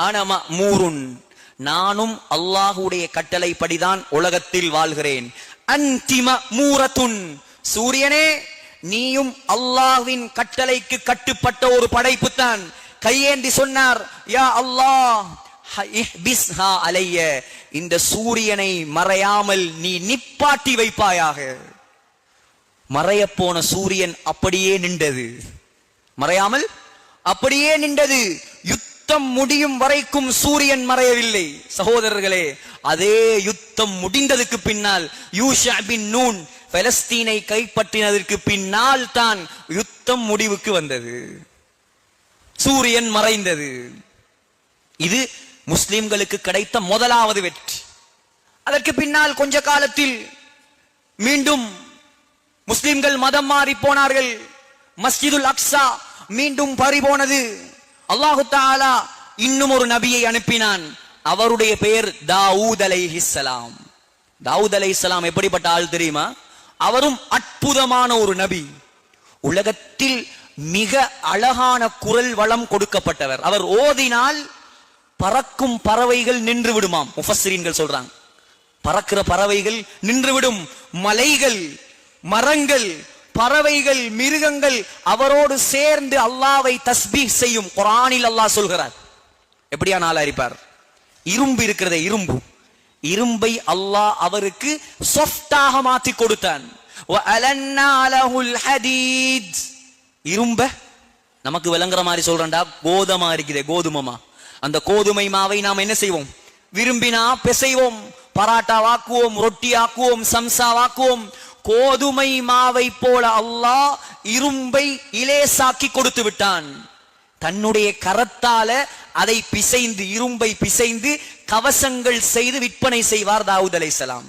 அனமா மூருன், நானும் அல்லாஹ்வுடைய கட்டளைப்படிதான் உலகத்தில் வாழ்கிறேன். அன்திம மூரத்துன், சூரியனே நீயும் அல்லாஹ்வின் கட்டளைக்கு கட்டுப்பட்ட ஒரு படைப்பு தான். கையேந்தி சொன்னார், யா அல்லாஹ் இஹ்பிஸ்ஹா அலைய, இந்த சூரியனை மறையாமல் நீ நிப்பாட்டி வைப்பாயாக. மறைய போன சூரியன் அப்படியே நின்றது, மறையாமல் அப்படியே நின்றது. யுத்தம் முடியும் வரைக்கும் சூரியன் மறையவில்லை. சகோதரர்களே, அதே யுத்தம் முடிந்ததுக்கு பின்னால் யூஷா பின் நூன் பலஸ்தீனை கைப்பற்றினதற்கு பின்னால் தான் யுத்தம் முடிவுக்கு வந்தது, சூரியன் மறைந்தது. இது முஸ்லிம்களுக்கு கிடைத்த முதலாவது வெற்றி. அதற்கு பின்னால் கொஞ்ச காலத்தில் மீண்டும் முஸ்லிம்கள் மதம் மாறி போனார்கள். மஸ்ஜிதுல் அக்ஸா மீண்டும் பறிபோனது. அல்லாஹு தஆலா இன்னும் ஒரு நபியை அனுப்பினான். அவருடைய பெயர் தாவூத் அலைஹிஸ்ஸலாம். தாவூத் அலைஹிஸ்ஸலாம் எப்படிப்பட்ட ஆள் தெரியுமா? அவரும் அற்புதமான ஒரு நபி. உலகத்தில் மிக அழகான குரல் வளம் கொடுக்கப்பட்டவர். அவர் ஓதினால் பறக்கும் பறவைகள் நின்று விடுமாம். முஃபஸ்ஸிரீன்கள் சொல்றாங்க, பறக்கிற பறவைகள் நின்றுவிடும். மலைகள், மரங்கள், பறவைகள், மிருகங்கள் அவரோடு சேர்ந்து அல்லாஹ்வை தஸ்பீஹ் செய்யும். குர்ஆனில் அல்லாஹ் சொல்கிறார். எப்படியான ஆளா இருப்பார்? இரும்பு இருக்கிறதே, இரும்பு, இரும்பை அல்லாஹ் அவருக்கு சாஃப்டாக மாத்தி கொடுத்தான். வஅலன்னா லஹுல் ஹதீத், இரும்ப நமக்கு விளங்குற மாதிரி சொல்றேன்டா, கோதுமை இருக்குதே, கோதுமைமா, அந்த கோதுமை மாவை நாம் என்ன செய்வோம்? விரும்பினா பிசைவோம், பராட்டா வாக்குவோம், ரொட்டி ஆக்குவோம், சம்சா வாக்குவோம். கோதுமை மாவை போல அல்லாஹ் இரும்பை இலேசாக்கி கொடுத்து விட்டான். தன்னுடைய கரத்தால அதை பிசைந்து, இரும்பை பிசைந்து கவசங்கள் செய்து விற்பனை செய்வார் தாவூத் அலைஹிஸ்ஸலாம்.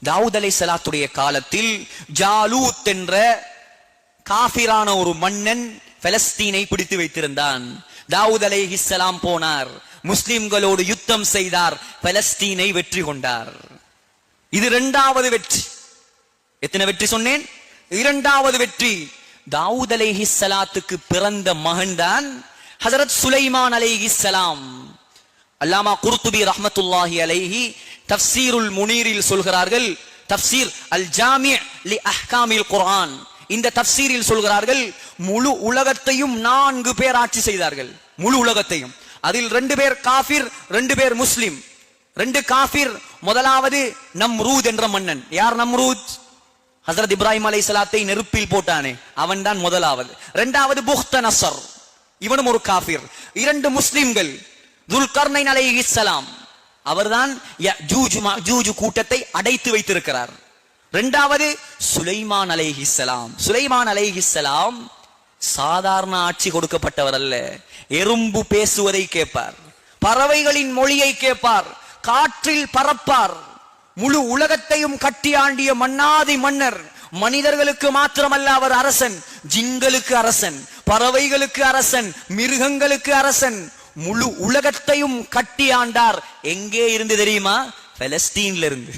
தாவூத் அலைஹிஸ்ஸலாத்துடைய காலத்தில் ஜாலூத் என்ற காஃபிரான ஒரு மன்னன் பலஸ்தீனை பிடித்து வைத்திருந்தான். தாவூத் அலைஹிஸ்ஸலாம் போனார், முஸ்லிம்களோடு யுத்தம் செய்தார், பலஸ்தீனை வெற்றி கொண்டார். இது இரண்டாவது வெற்றி. எத்தனை வெற்றி சொன்னேன்? இரண்டாவது வெற்றி. தாவூத் அலைஹிஸ்ஸலாத்துக்கு பிறந்த மகன்தான் ஹஜரத் சுலைமான் அலைஹிஸ்ஸலாம். அல்லாமா குர்துபி ரஹ்மத்துல்லாஹி அலைஹி தஃப்சீருல் முனீரில் சொல்கிறார்கள், தஃப்சீர் அல் ஜாமி' லி அஹ்காமில் குர்ஆன், இந்த தஃப்சீரில் சொல்கிறார்கள், முழு உலகத்தையும் 4 பேர் ஆட்சி செய்தார்கள். முழு உலகத்தையும். அதில் 2 பேர் காஃபிர், 2 பேர் முஸ்லிம். 2 காஃபிர். முதலாவது நம்ரூத் என்ற மன்னன். யார் நம்ரூத்? ஹஜரத் இப்ராஹிம் அலைஹிஸ்ஸலாத்தை நெருப்பில் போட்டானே, அவன் தான் முதலாவது. இரண்டாவது புக்தனஸர், இவனும் ஒரு காஃபிர். 2 முஸ்லிம்கள், துல்கர்னைன் அலைஹிஸ்ஸலாம், அவர்தான் யஜூஜ் மஜூஜ் கூட்டத்தை அடைத்து வைத்திருக்கிறார். இரண்டாவது சுலைமான் அலைஹிஸ்ஸலாம். சுலைமான் அலைஹிஸ்ஸலாம் சாதாரண ஆட்சி கொடுக்கப்பட்டவர் அல்ல. எறும்பு பேசுவதை கேட்பார், பறவைகளின் மொழியை கேட்பார், காற்றில் பறப்பார். முழு உலகத்தையும் கட்டி ஆண்டிய மன்னாதி மன்னர். மனிதர்களுக்கு மாத்திரமல்ல அவர் அரசன், ஜின்களுக்கு அரசன், பறவைகளுக்கு அரசன், மிருகங்களுக்கு அரசன். முழு உலகத்தையும் கட்டி ஆண்டார். எங்கே இருந்து தெரியுமா? பலஸ்தீன்ல இருந்து.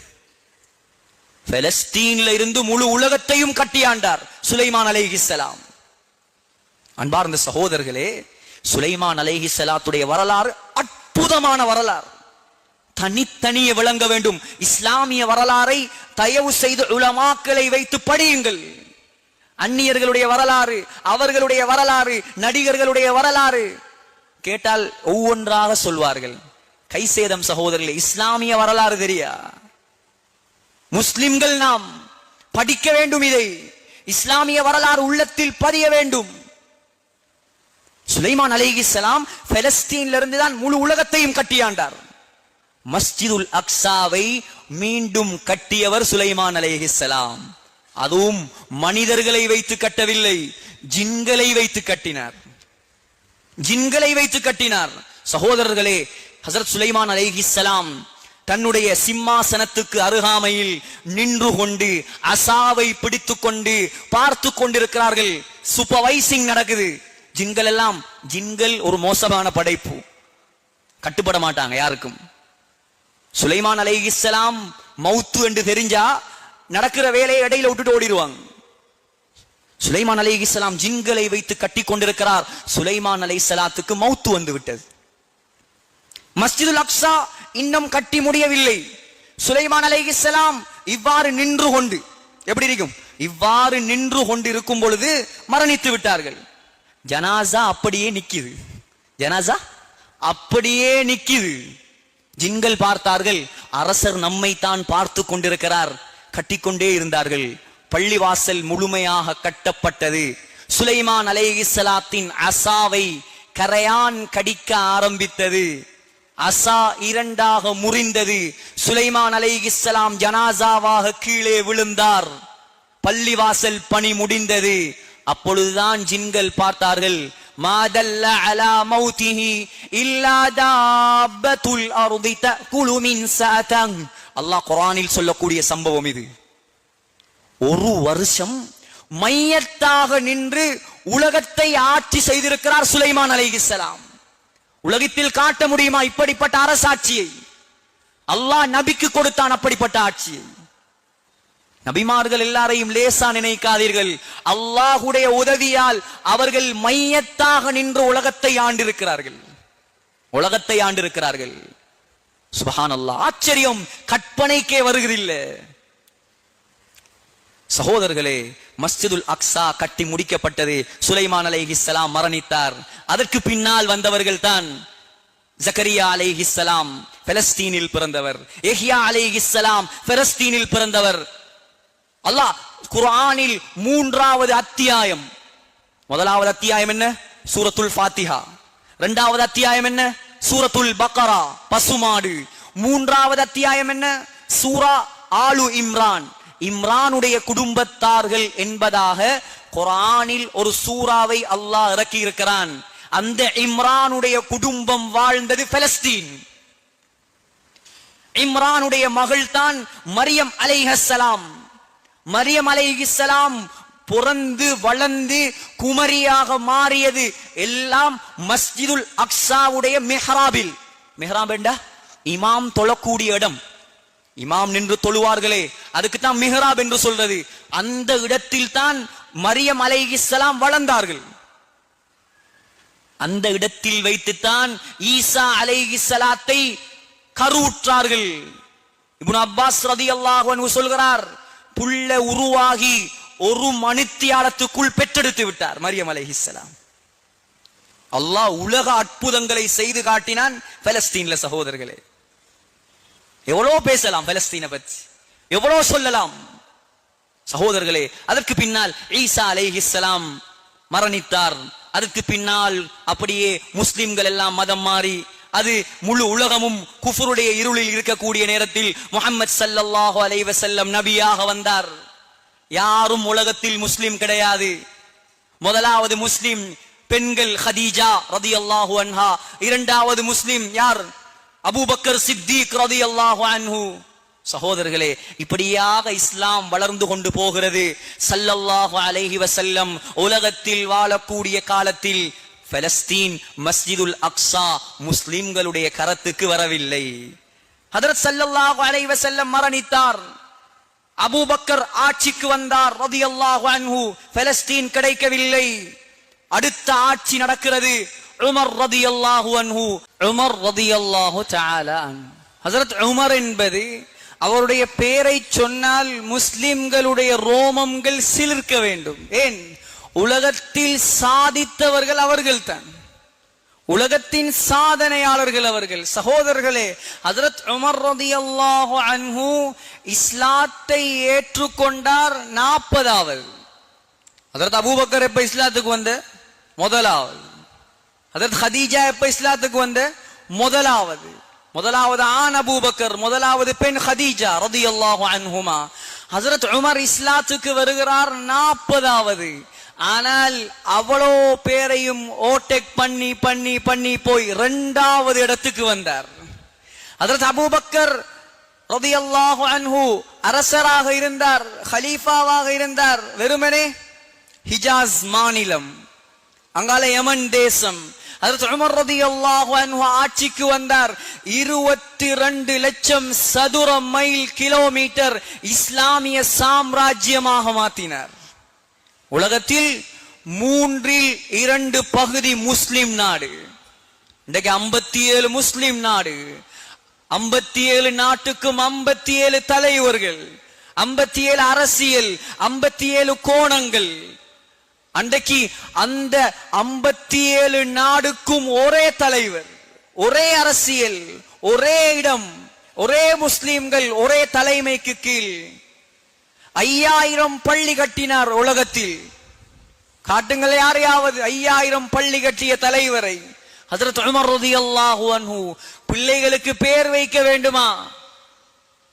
பலஸ்தீன்ல இருந்து முழு உலகத்தையும் கட்டி ஆண்டார் சுலைமான் அலைஹிஸ்ஸலாம். அன்பார்ந்த சகோதரர்களே, சுலைமான் அலைஹிஸ்ஸலாத்துடைய வரலாறு அற்புதமான வரலாறு. தனித்தனியே விளங்க வேண்டும். இஸ்லாமிய வரலாறை தயவு செய்து உலமாக்களை வைத்து படியுங்கள். அந்நியர்களுடைய வரலாறு, அவர்களுடைய வரலாறு, நடிகர்களுடைய வரலாறு கேட்டால் ஒவ்வொன்றாக சொல்வார்கள். கைசேதம் சகோதரர்களே, இஸ்லாமிய வரலாறு தெரியா? முஸ்லிம்கள் நாம் படிக்க வேண்டும். இதை இஸ்லாமிய வரலாறு உள்ளத்தில் பதிய வேண்டும். சுலைமான் அலைஹிஸ்ஸலாம் பலஸ்தீன்ல இருந்து தான் முழு உலகத்தையும் கட்டியாண்டார். மஸ்ஜிதுல் அக்ஸாவை மீண்டும் கட்டியவர் சுலைமான் அலைஹிஸ்ஸலாம். அதுவும் மனிதர்களை வைத்து கட்டவில்லை, ஜின்களை வைத்து கட்டினார். ஜின்களை வைத்து கட்டினார். சகோதரர்களே, ஹஜரத் சுலைமான் அலைஹிஸ்ஸலாம் தன்னுடைய சிம்மாசனத்துக்கு அருகாமையில் நின்று கொண்டு அசாவை பிடித்துக் கொண்டு பார்த்து கொண்டிருக்கிறார்கள். சூப்பர்வைசிங் நடக்குது. ஜின்கள் எல்லாம், ஜின்கள் ஒரு மோசமான படைப்பு, கட்டுப்பட மாட்டாங்க யாருக்கும். சுலைமான் அலைஹிஸ்ஸலாம் மௌத்து என்று தெரிஞ்சா நடக்கிற வேலையை இடையில விட்டுட்டு ஓடிடுவாங்க. சுலைமான் அலைஹிஸ்ஸலாம் ஜின்களை வைத்து கட்டி கொண்டிருக்கிறார். சுலைமான் அலைஹிஸ்ஸலாத்துக்கு மௌத்து வந்து விட்டது. மஸ்ஜிதுல் அக்ஸா இன்னும் கட்டி முடியவில்லை. சுலைமான் அலைஹிஸ்ஸலாம் இவ்வாறு நின்று கொண்டு, எப்படி இருக்கும்? இவ்வாறு நின்று கொண்டு இருக்கும் பொழுது மரணித்து விட்டார்கள். ஜனாசா அப்படியே நிக்குது. ஜனாசா அப்படியே நிக்குது. ஜின்கள் பார்த்தார்கள், அரசர் நம்மை தான் பார்த்து கொண்டிருக்கிறார். கட்டிக்கொண்டே இருந்தார்கள். பள்ளிவாசல் முழுமையாக கட்டப்பட்டது. சுலைமான் அலைஹிஸ்ஸலாத்தின் அசாவை கரையான் கடிக்க ஆரம்பித்தது. அசா 2ஆக முறிந்தது. சுலைமான் அலைஹிஸ்ஸலாம் ஜனாசாவாக கீழே விழுந்தார். பள்ளிவாசல் பணி முடிந்தது. அப்பொழுதுதான் ஜின்கள் பார்த்தார்கள், மாதல்ல அலா மௌதிஹி இல்லா தாபத்துல் அர்தி தஅகுலு மின் சஅதன். அல்லாஹ் குர்ஆனில் சொல்லக்கூடிய சம்பவம் இது. 1 வருஷம் மையத்தாக நின்று உலகத்தை ஆட்சி செய்திருக்கிறார் சுலைமான் அலைஹிஸ்ஸலாம். உலகத்தில் காட்ட முடியுமா இப்படிப்பட்ட அரசாட்சியை? அல்லாஹ் நபிக்கு கொடுத்தான் அப்படிப்பட்ட ஆட்சியை. நபிமார்கள் எல்லாரையும் லேசா நினைக்காதீர்கள். அல்லாஹுடைய உதவியால் அவர்கள் மையத்தாக நின்று உலகத்தை ஆண்டிருக்கிறார்கள். உலகத்தை ஆண்டிருக்கிறார்கள். சுப்ஹானல்லாஹ், ஆச்சரியம், கற்பனைக்கே வருகிறதில்லை. சகோதரர்களே, மஸ்ஜிதுல் அக்ஸா கட்டி முடிக்கப்பட்டது. சுலைமான் அலைஹிஸ்ஸலாம் மரணித்தார். அதற்கு பின்னால் வந்தவர்கள் தான் ஜக்கரியா அலைஹிஸ்ஸலாம், பலஸ்தீனில் பிறந்தவர். யஹ்யா அலைஹிஸ்ஸலாம் பலஸ்தீனில் பிறந்தவர். அல்லாஹ் குர்ஆனில் 3வது அத்தியாயம், முதலாவது அத்தியாயம் என்ன? சூரத்துல் ஃபாத்திஹா. 2வது அத்தியாயம் என்ன? சூரத்துல் பக்ரா, பசுமாடு. 3வது அத்தியாயம் என்ன? சூரா ஆலு இம்ரான், இம்ரானுடைய குடும்பத்தார்கள் என்பதாக குர்ஆனில் ஒரு சூறாவை அல்லாஹ் இறக்கி இருக்கிறான். அந்த இம்ரானுடைய குடும்பம் வாழ்ந்தது பலஸ்தீன். இம்ரானுடைய மகள் தான் மரியம் அலைஹிஸ்ஸலாம். மரியம் அலைஹிஸ்ஸலாம் பிறந்து வளர்ந்து குமரியாக மாறியது எல்லாம் மஸ்ஜிதுல் அக்ஸாவுடைய மிஹ்ராபில். மிஹ்ராப் என்றா இமாம் தொழக்கூடிய இடம், இமாம் நின்று தொழுவார்களே அதுக்கு தான் மிஹ்ராப் என்று சொல்றது. அந்த இடத்தில் தான் மரியம் அலைஹிஸ்ஸலாம் வளர்ந்தார்கள். அந்த இடத்தில் வைத்துத்தான் ஈசா அலைஹிஸ்ஸலாத்தை கருவுற்றார்கள். இப்னு அப்பாஸ் ரலியல்லாஹு அன்ஹு சொல்கிறார், புள்ள உருவாகி ஒரு மணித்தியாலத்துக்குள் பெற்றெடுத்து விட்டார் மரியம் அலைஹிஸ்ஸலாம். அல்லாஹ் உலக அற்புதங்களை செய்து காட்டினான் பலஸ்தீன்ல. சகோதரர்களே, எவ்வளவு பேசலாம் பலஸ்தீனை பற்றி, எவ்வளவு சொல்லலாம் சகோதரர்களே. அதற்கு பின்னால் ஈசா அலைஹிஸ்ஸலாம் மரணித்தார். அதற்கு பின்னால் அப்படியே முஸ்லிம்கள் எல்லாம் மதம் மாறி அது முழு உலகமும் குஃபருடைய இருளில் இருக்கக்கூடிய நேரத்தில் முஹம்மது ஸல்லல்லாஹு அலைஹி வஸல்லம் நபியாக வந்தார். யாரும் உலகத்தில் முஸ்லிம் கிடையாது. முதலாவது முஸ்லிம் பெண்கள் ஹதீஜா ரலியல்லாஹு அன்ஹா. இரண்டாவது முஸ்லிம் யார்? அபூபக்கர் சித்திக் ரலியல்லாஹு அன்ஹு. சகோதரர்களே, இப்படியாக இஸ்லாம் வளர்ந்து கொண்டு போகிறது. ஸல்லல்லாஹு அலைஹி வஸல்லம் உலகத்தில் வாழக்கூடிய காலத்தில் பலஸ்தீன் மஸ்ஜிதுல் அக்ஸா முஸ்லிம்களுடைய கரத்துக்கு வரவில்லை. ஹஜ்ரத் ஸல்லல்லாஹு அலைஹி வஸல்லம் மரணித்தார். அபூபக்கர் ஆட்சிக்கு வந்தார் ரலியல்லாஹு அன்ஹு. பலஸ்தீன் கிடைக்கவில்லை. அடுத்த ஆட்சி நடக்கிறது. உமர் ரலியல்லாஹு அன்ஹு. உமர் ரலியல்லாஹு தஆலா அன்ஹு. ஹஜ்ரத் உமர் என்பது அவருடைய பெயரை சொன்னால் முஸ்லிம்களுடைய ரோமங்கள் சிலிர்க்க வேண்டும். ஏன்? உலகத்தில் சாதித்தவர்கள் அவர்கள் தான், உலகத்தின் சாதனையாளர்கள் அவர்கள். சகோதரர்களே, ஹஜ்ரத் உமர் ரலியல்லாஹு அன்ஹு இஸ்லாத்தை ஏற்றுக்கொண்டார் 40வது. ஹஜ்ரத் அபூபக்கர் எப்ப இஸ்லாத்துக்கு வந்த? முதலாவது. ஹஜ்ரத் ஹதீஜா எப்ப இஸ்லாத்துக்கு வந்த? முதலாவது. முதலாவது ஆண் அபூபக்கர், முதலாவது பெண் ஹதீஜா ரலியல்லாஹு அன்ஹுமா. ஹஜ்ரத் உமர் இஸ்லாத்துக்கு வருகிறார் 40வது. ஆனால் அவ்வளோ பேரையும் ஓட்டெக் பண்ணி பண்ணி பண்ணி போய் 2வது இடத்துக்கு வந்தார். ஹஜ்ரத் அபூபக்கர் ரலியல்லாஹு அன்ஹு அரசராக இருந்தார், ஹலீஃபாவாக இருந்தார். வெறுமனே ஹிஜாஸ் மாநிலம், அங்கால யமன் தேசம். ஹஜ்ரத் உமர் ரலியல்லாஹு அன்ஹு ஆட்சிக்கு வந்தார். 22 லட்சம் சதுர மைல் கிலோமீட்டர் இஸ்லாமிய சாம்ராஜ்யமாக மாற்றினார். உலகத்தில் 3/2 பகுதி முஸ்லிம் நாடு. இன்றைக்கு 57 முஸ்லிம் நாடு. 57 நாட்டுக்கும் 57 தலைவர்கள், 57 அரசியல், 57 கோணங்கள். அன்றைக்கு அந்த 57 நாடுக்கும் ஒரே தலைவர், ஒரே அரசியல், ஒரே இடம், ஒரே முஸ்லிம்கள், ஒரே தலைமைக்கு கீழ் 5000 பள்ளி கட்டினார் உலகத்தில். காட்டுங்கள் யாரையாவது 5000 பள்ளி கட்டிய தலைவரை. ஹஜ்ரத் உமர் ரலியல்லாஹு அன்ஹு. பிள்ளைகளுக்கு பேர் வைக்க வேண்டுமா?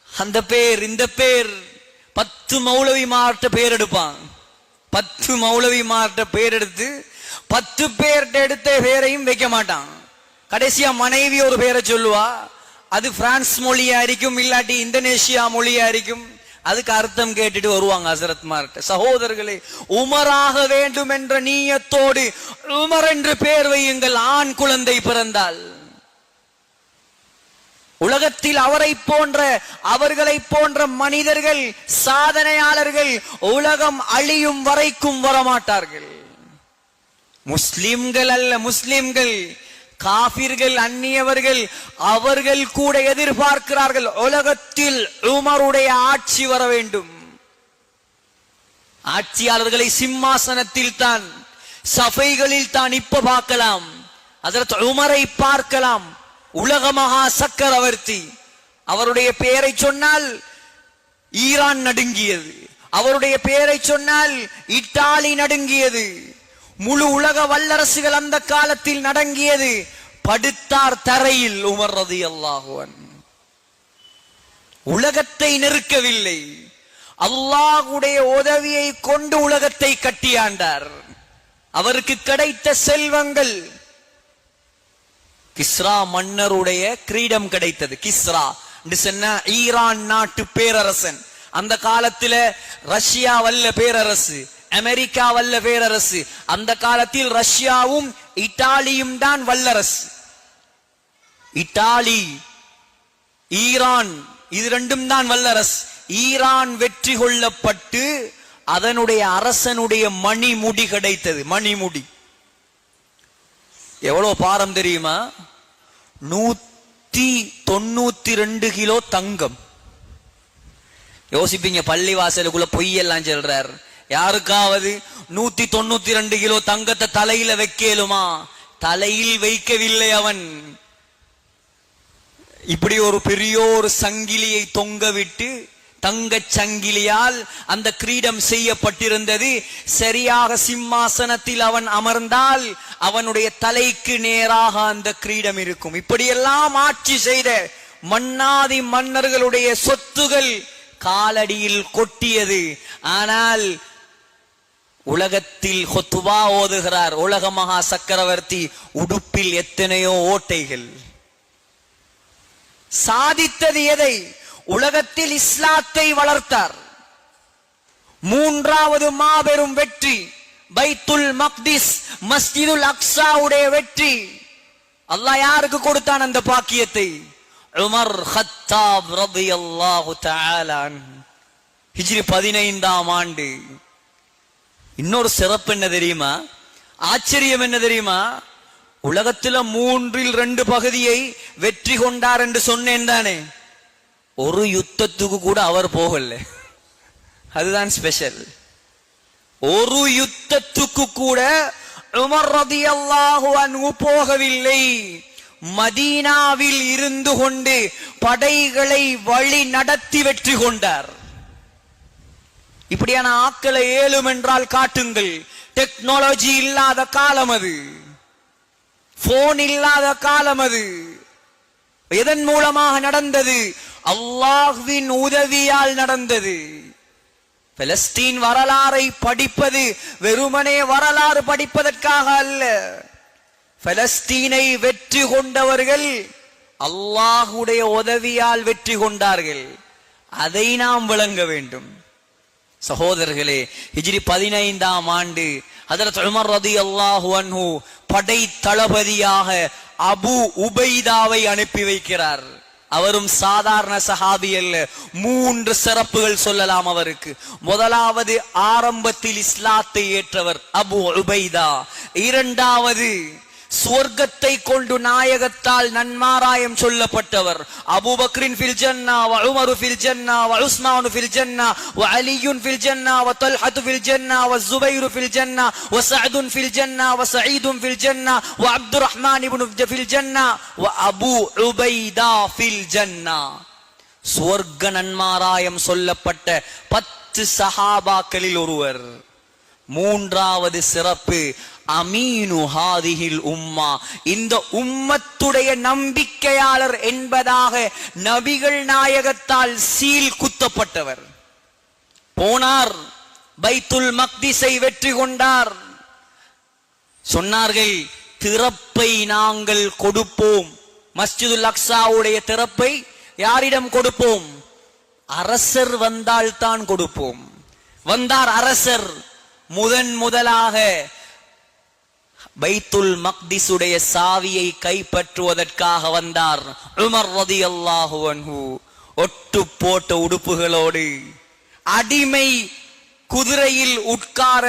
அந்த பேர் இந்த பேர் 10 மௌலவிமார்ட்ட பேர் எடுப்பான். 10 மௌலவிமார்ட்ட பேர் எடுத்து 10 பேர்ட்ட எடுத்த பேரையும் வைக்க மாட்டான். கடைசியா மனைவி ஒரு பேரை சொல்லுவா. அது பிரான்ஸ் மொழியா இருக்கும், இல்லாட்டி இந்தோனேஷியா மொழியா இருக்கும். அதுக்கு அர்த்தம் கேட்டுட்டு வருவாங்க ஹஜ்ரத் மார்ட்ட. சகோதரர்களே, உமராக வேண்டும் என்ற நீயத்தோடு உமர் என்று பேர் வையுங்கள். ஆண் குழந்தை பிறந்தால் உலகத்தில் அவர்களை போன்ற மனிதர்கள், சாதனையாளர்கள் உலகம் அழியும் வரைக்கும் வரமாட்டார்கள். முஸ்லிம்கள் அல்ல, முஸ்லிம்கள் காபிர்கள், அந்நியவர்கள், அவர்கள் கூட எதிர்பார்க்கிறார்கள் உலகத்தில் உமருடைய ஆட்சி வர வேண்டும். ஆட்சியாளர்களை சிம்மாசனத்தில் தான், சபைகளில் தான் இப்ப பார்க்கலாம். ஹஜ்ரத் உமரை பார்க்கலாம். உலக மகா சக்கரவர்த்தி. அவருடைய பெயரை சொன்னால் ஈரான் நடுங்கியது, அவருடைய பெயரை சொன்னால் இத்தாலி நடுங்கியது, முழு உலக வல்லரசுகள் அந்த காலத்தில் நடங்கியது. படுத்தார் தரையில் உமர் ரலியல்லாஹு அன்ஹு. உலகத்தை நெருக்கவில்லை, அல்லாஹ்வுடைய உதவியை கொண்டு உலகத்தை கட்டியாண்டார். அவருக்கு கிடைத்த செல்வங்கள், கிஸ்ரா மன்னருடைய கிரீடம் கிடைத்தது. கிஸ்ரா சொன்னா ஈரான் நாட்டு பேரரசன். அந்த காலத்துல ரஷ்யா வல்ல பேரரசு, அமெரிக்கா வல்ல பேரரசு. அந்த காலத்தில் ரஷ்யாவும் இத்தாலியும் தான் வல்லரசு. இத்தாலி ஈரான் இது ரெண்டும் தான் வல்லரசு. ஈரான் வெற்றி கொள்ளப்பட்டு அதனுடைய அரசனுடைய மணிமுடி கிடைத்தது. மணிமுடி எவ்வளவு பாரம் தெரியுமா? 192 கிலோ தங்கம். யோசிப்பீங்க, பள்ளி வாசலுக்குள்ள பொய்யெல்லாம் சொல்றார். யாருக்காவது 192 கிலோ தங்கத்தை தலையில வைக்கலுமா? தலையில் வைக்கவில்லை அவன். இப்படி ஒரு பெரிய ஒரு சங்கிலியை தொங்க விட்டு, தங்க சங்கிலியால் அந்த கிரீடம் செய்யப்பட்டிருந்தது. சரியாக சிம்மாசனத்தில் அவன் அமர்ந்தால் அவனுடைய தலைக்கு நேராக அந்த கிரீடம் இருக்கும். இப்படியெல்லாம் ஆட்சி செய்த மன்னாதி மன்னர்களுடைய சொத்துகள் காலடியில் கொட்டியது. ஆனால் உலகத்தில் ஹுத்பா ஓதுகிறார் உலக மகா சக்கரவர்த்தி, உடுப்பில் எத்தனையோ ஓட்டைகள். சாதித்தது எதை? உலகத்தில் இஸ்லாத்தை வளர்த்தார். மூன்றாவது மாபெரும் வெற்றி பைத்துல் மக்திஸ், மஸ்ஜிதுல் அக்ஸாவுடைய வெற்றி. அல்லாஹ் யாருக்கு கொடுத்தான் அந்த பாக்கியத்தை? உமர் கத்தாப் ரலியல்லாஹு தஆலா அன்ஹு. ஹிஜ்ரி 15ஆம் ஆண்டு. இன்னொரு சிறப்பு என்ன தெரியுமா? ஆச்சரியம் என்ன தெரியுமா? உலகத்துல 3/2 பகுதியை வெற்றி கொண்டார் என்று சொன்னேன் தானே. ஒரு யுத்தத்துக்கு கூட அவர் போகல. அதுதான் ஸ்பெஷல். ஒரு யுத்தத்துக்கு கூட உமர் ரலியல்லாஹு அன்ஹு போகவில்லை. மதீனாவில் இருந்து கொண்டு படைகளை வழி நடத்தி வெற்றி கொண்டார். இப்படியான ஆட்களை ஏலும் என்றால் காட்டுங்கள். டெக்னாலஜி இல்லாத காலம் அது, போன் இல்லாத காலம் அது. எதன் மூலமாக நடந்தது? அல்லாஹ்வின் உதவியால் நடந்தது. பலஸ்தீன் வரலாறை படிப்பது வெறுமனே வரலாறு படிப்பதற்காக அல்ல. பலஸ்தீனை வெற்றி கொண்டவர்கள் அல்லாஹ்வுடைய உதவியால் வெற்றி கொண்டார்கள். அதை நாம் விளங்க வேண்டும். சகோதரர்களே, ஹிஜ்ரி 15ஆம் ஆண்டு ஹஜ்ரத் உமர் ரலியல்லாஹு அன்ஹு படை தளபதியாக அபு உபைதாவை அனுப்பி வைக்கிறார். அவரும் சாதாரண சஹாபி அல்ல. 3 சிறப்புகள் சொல்லலாம் அவருக்கு. முதலாவது, ஆரம்பத்தில் இஸ்லாத்தை ஏற்றவர் அபு உபைதா. இரண்டாவது, சுவர்க்கத்தை கொண்டு நாயகத்தால் நன்மாராயம் சொல்லப்பட்டவர். அபூபக்ரின் ஃபில் ஜன்னா வ உமரு ஃபில் ஜன்னா வ உஸ்மானு ஃபில் ஜன்னா வ அலியுன் ஃபில் ஜன்னா வ தல்ஹத்து ஃபில் ஜன்னா வ ஸுபைரு ஃபில் ஜன்னா வ சஅதுன் ஃபில் ஜன்னா வ சயீதுன் ஃபில் ஜன்னா வ அப்துர்ரஹ்மான் இப்னு ஃபில் ஜன்னா வ அபு உபைதா ஃபில் ஜன்னா. சுவர்க்க நன்மாராயம் சொல்லப்பட்ட 10 சஹாபாக்களில் ஒருவர். மூன்றாவது சிறப்பு, அமீனு ஹாதிஹில் உம்மா, இந்த உம்மத்துடைய நம்பிக்கையாளர் என்பதாக நபிகள் நாயகத்தால் சீல் குத்தப்பட்டவர். போனார், பைத்துல் மக்திஸை வெற்றி கொண்டார். சொன்னார்கள், திறப்பை நாங்கள் கொடுப்போம். மஸ்ஜிதுல் அக்ஸாவுடைய திறப்பை யாரிடம் கொடுப்போம்? அரசர் வந்தால் தான் கொடுப்போம். வந்தார் அரசர். முதலாக பைத்துல் மக்திஸுடைய சாவியை கைப்பற்றுவதற்காக வந்தார் உமர் ரலியல்லாஹு அன்ஹு. ஒட்டு போட்ட உடுப்புகளோடு அடிமை குதிரையில் உட்கார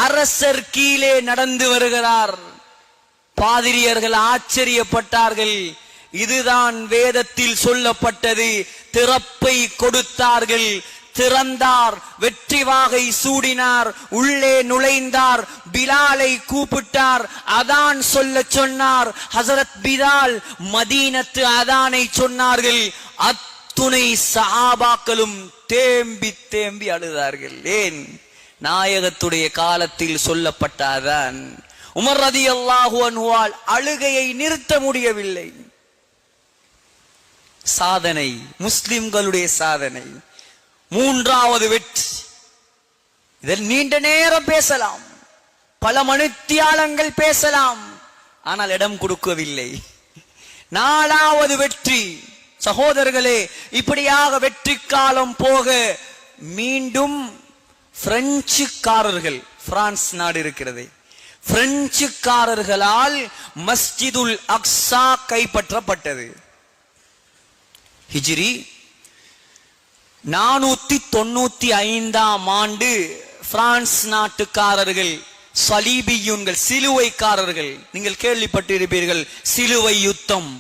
அரசர் கீழே நடந்து வருகிறார். பாதிரியர்கள் ஆச்சரியப்பட்டார்கள். இதுதான் வேதத்தில் சொல்லப்பட்டது. திறப்பை கொடுத்தார்கள். திறந்தார், வெற்றி வாகை சூடினார், உள்ளே நுழைந்தார், பிலாலை கூப்பிட்டார், அதான் சொல்ல சொன்னார். ஹசரத் பிலால் மதீனத்து அதானை சொன்னார்கள். அத்துணை சஹாபாக்களும் தேம்பி தேம்பி அழுதார்கள். ஏன்? நாயகத்துடைய காலத்தில் சொல்லப்பட்ட அதான். உமர் ரலியல்லாஹு அன்ஹுவால் அழுகையை நிறுத்த முடியவில்லை. சாதனை, முஸ்லிம்களுடைய சாதனை. மூன்றாவது வெற்றி. இதில் நீண்ட நேரம் பேசலாம், பல மணித்தியாலங்கள் பேசலாம், ஆனால் இடம் கொடுக்கவில்லை. நாலாவது வெற்றி சகோதரர்களே, இப்படியாக வெற்றி காலம் போக மீண்டும் பிரெஞ்சுக்காரர்கள், பிரான்ஸ் நாடு இருக்கிறது, பிரெஞ்சுக்காரர்களால் மஸ்ஜிதுல் அக்ஸா கைப்பற்றப்பட்டது. ஹிஜ்ரி 495 ஆண்டு பிரான்ஸ் நாட்டுக்காரர்கள், சலீபியூன்கள், சிலுவைக்காரர்கள், நீங்கள் கேள்விப்பட்டிருப்பீர்கள், சிலுவை யுத்தம்,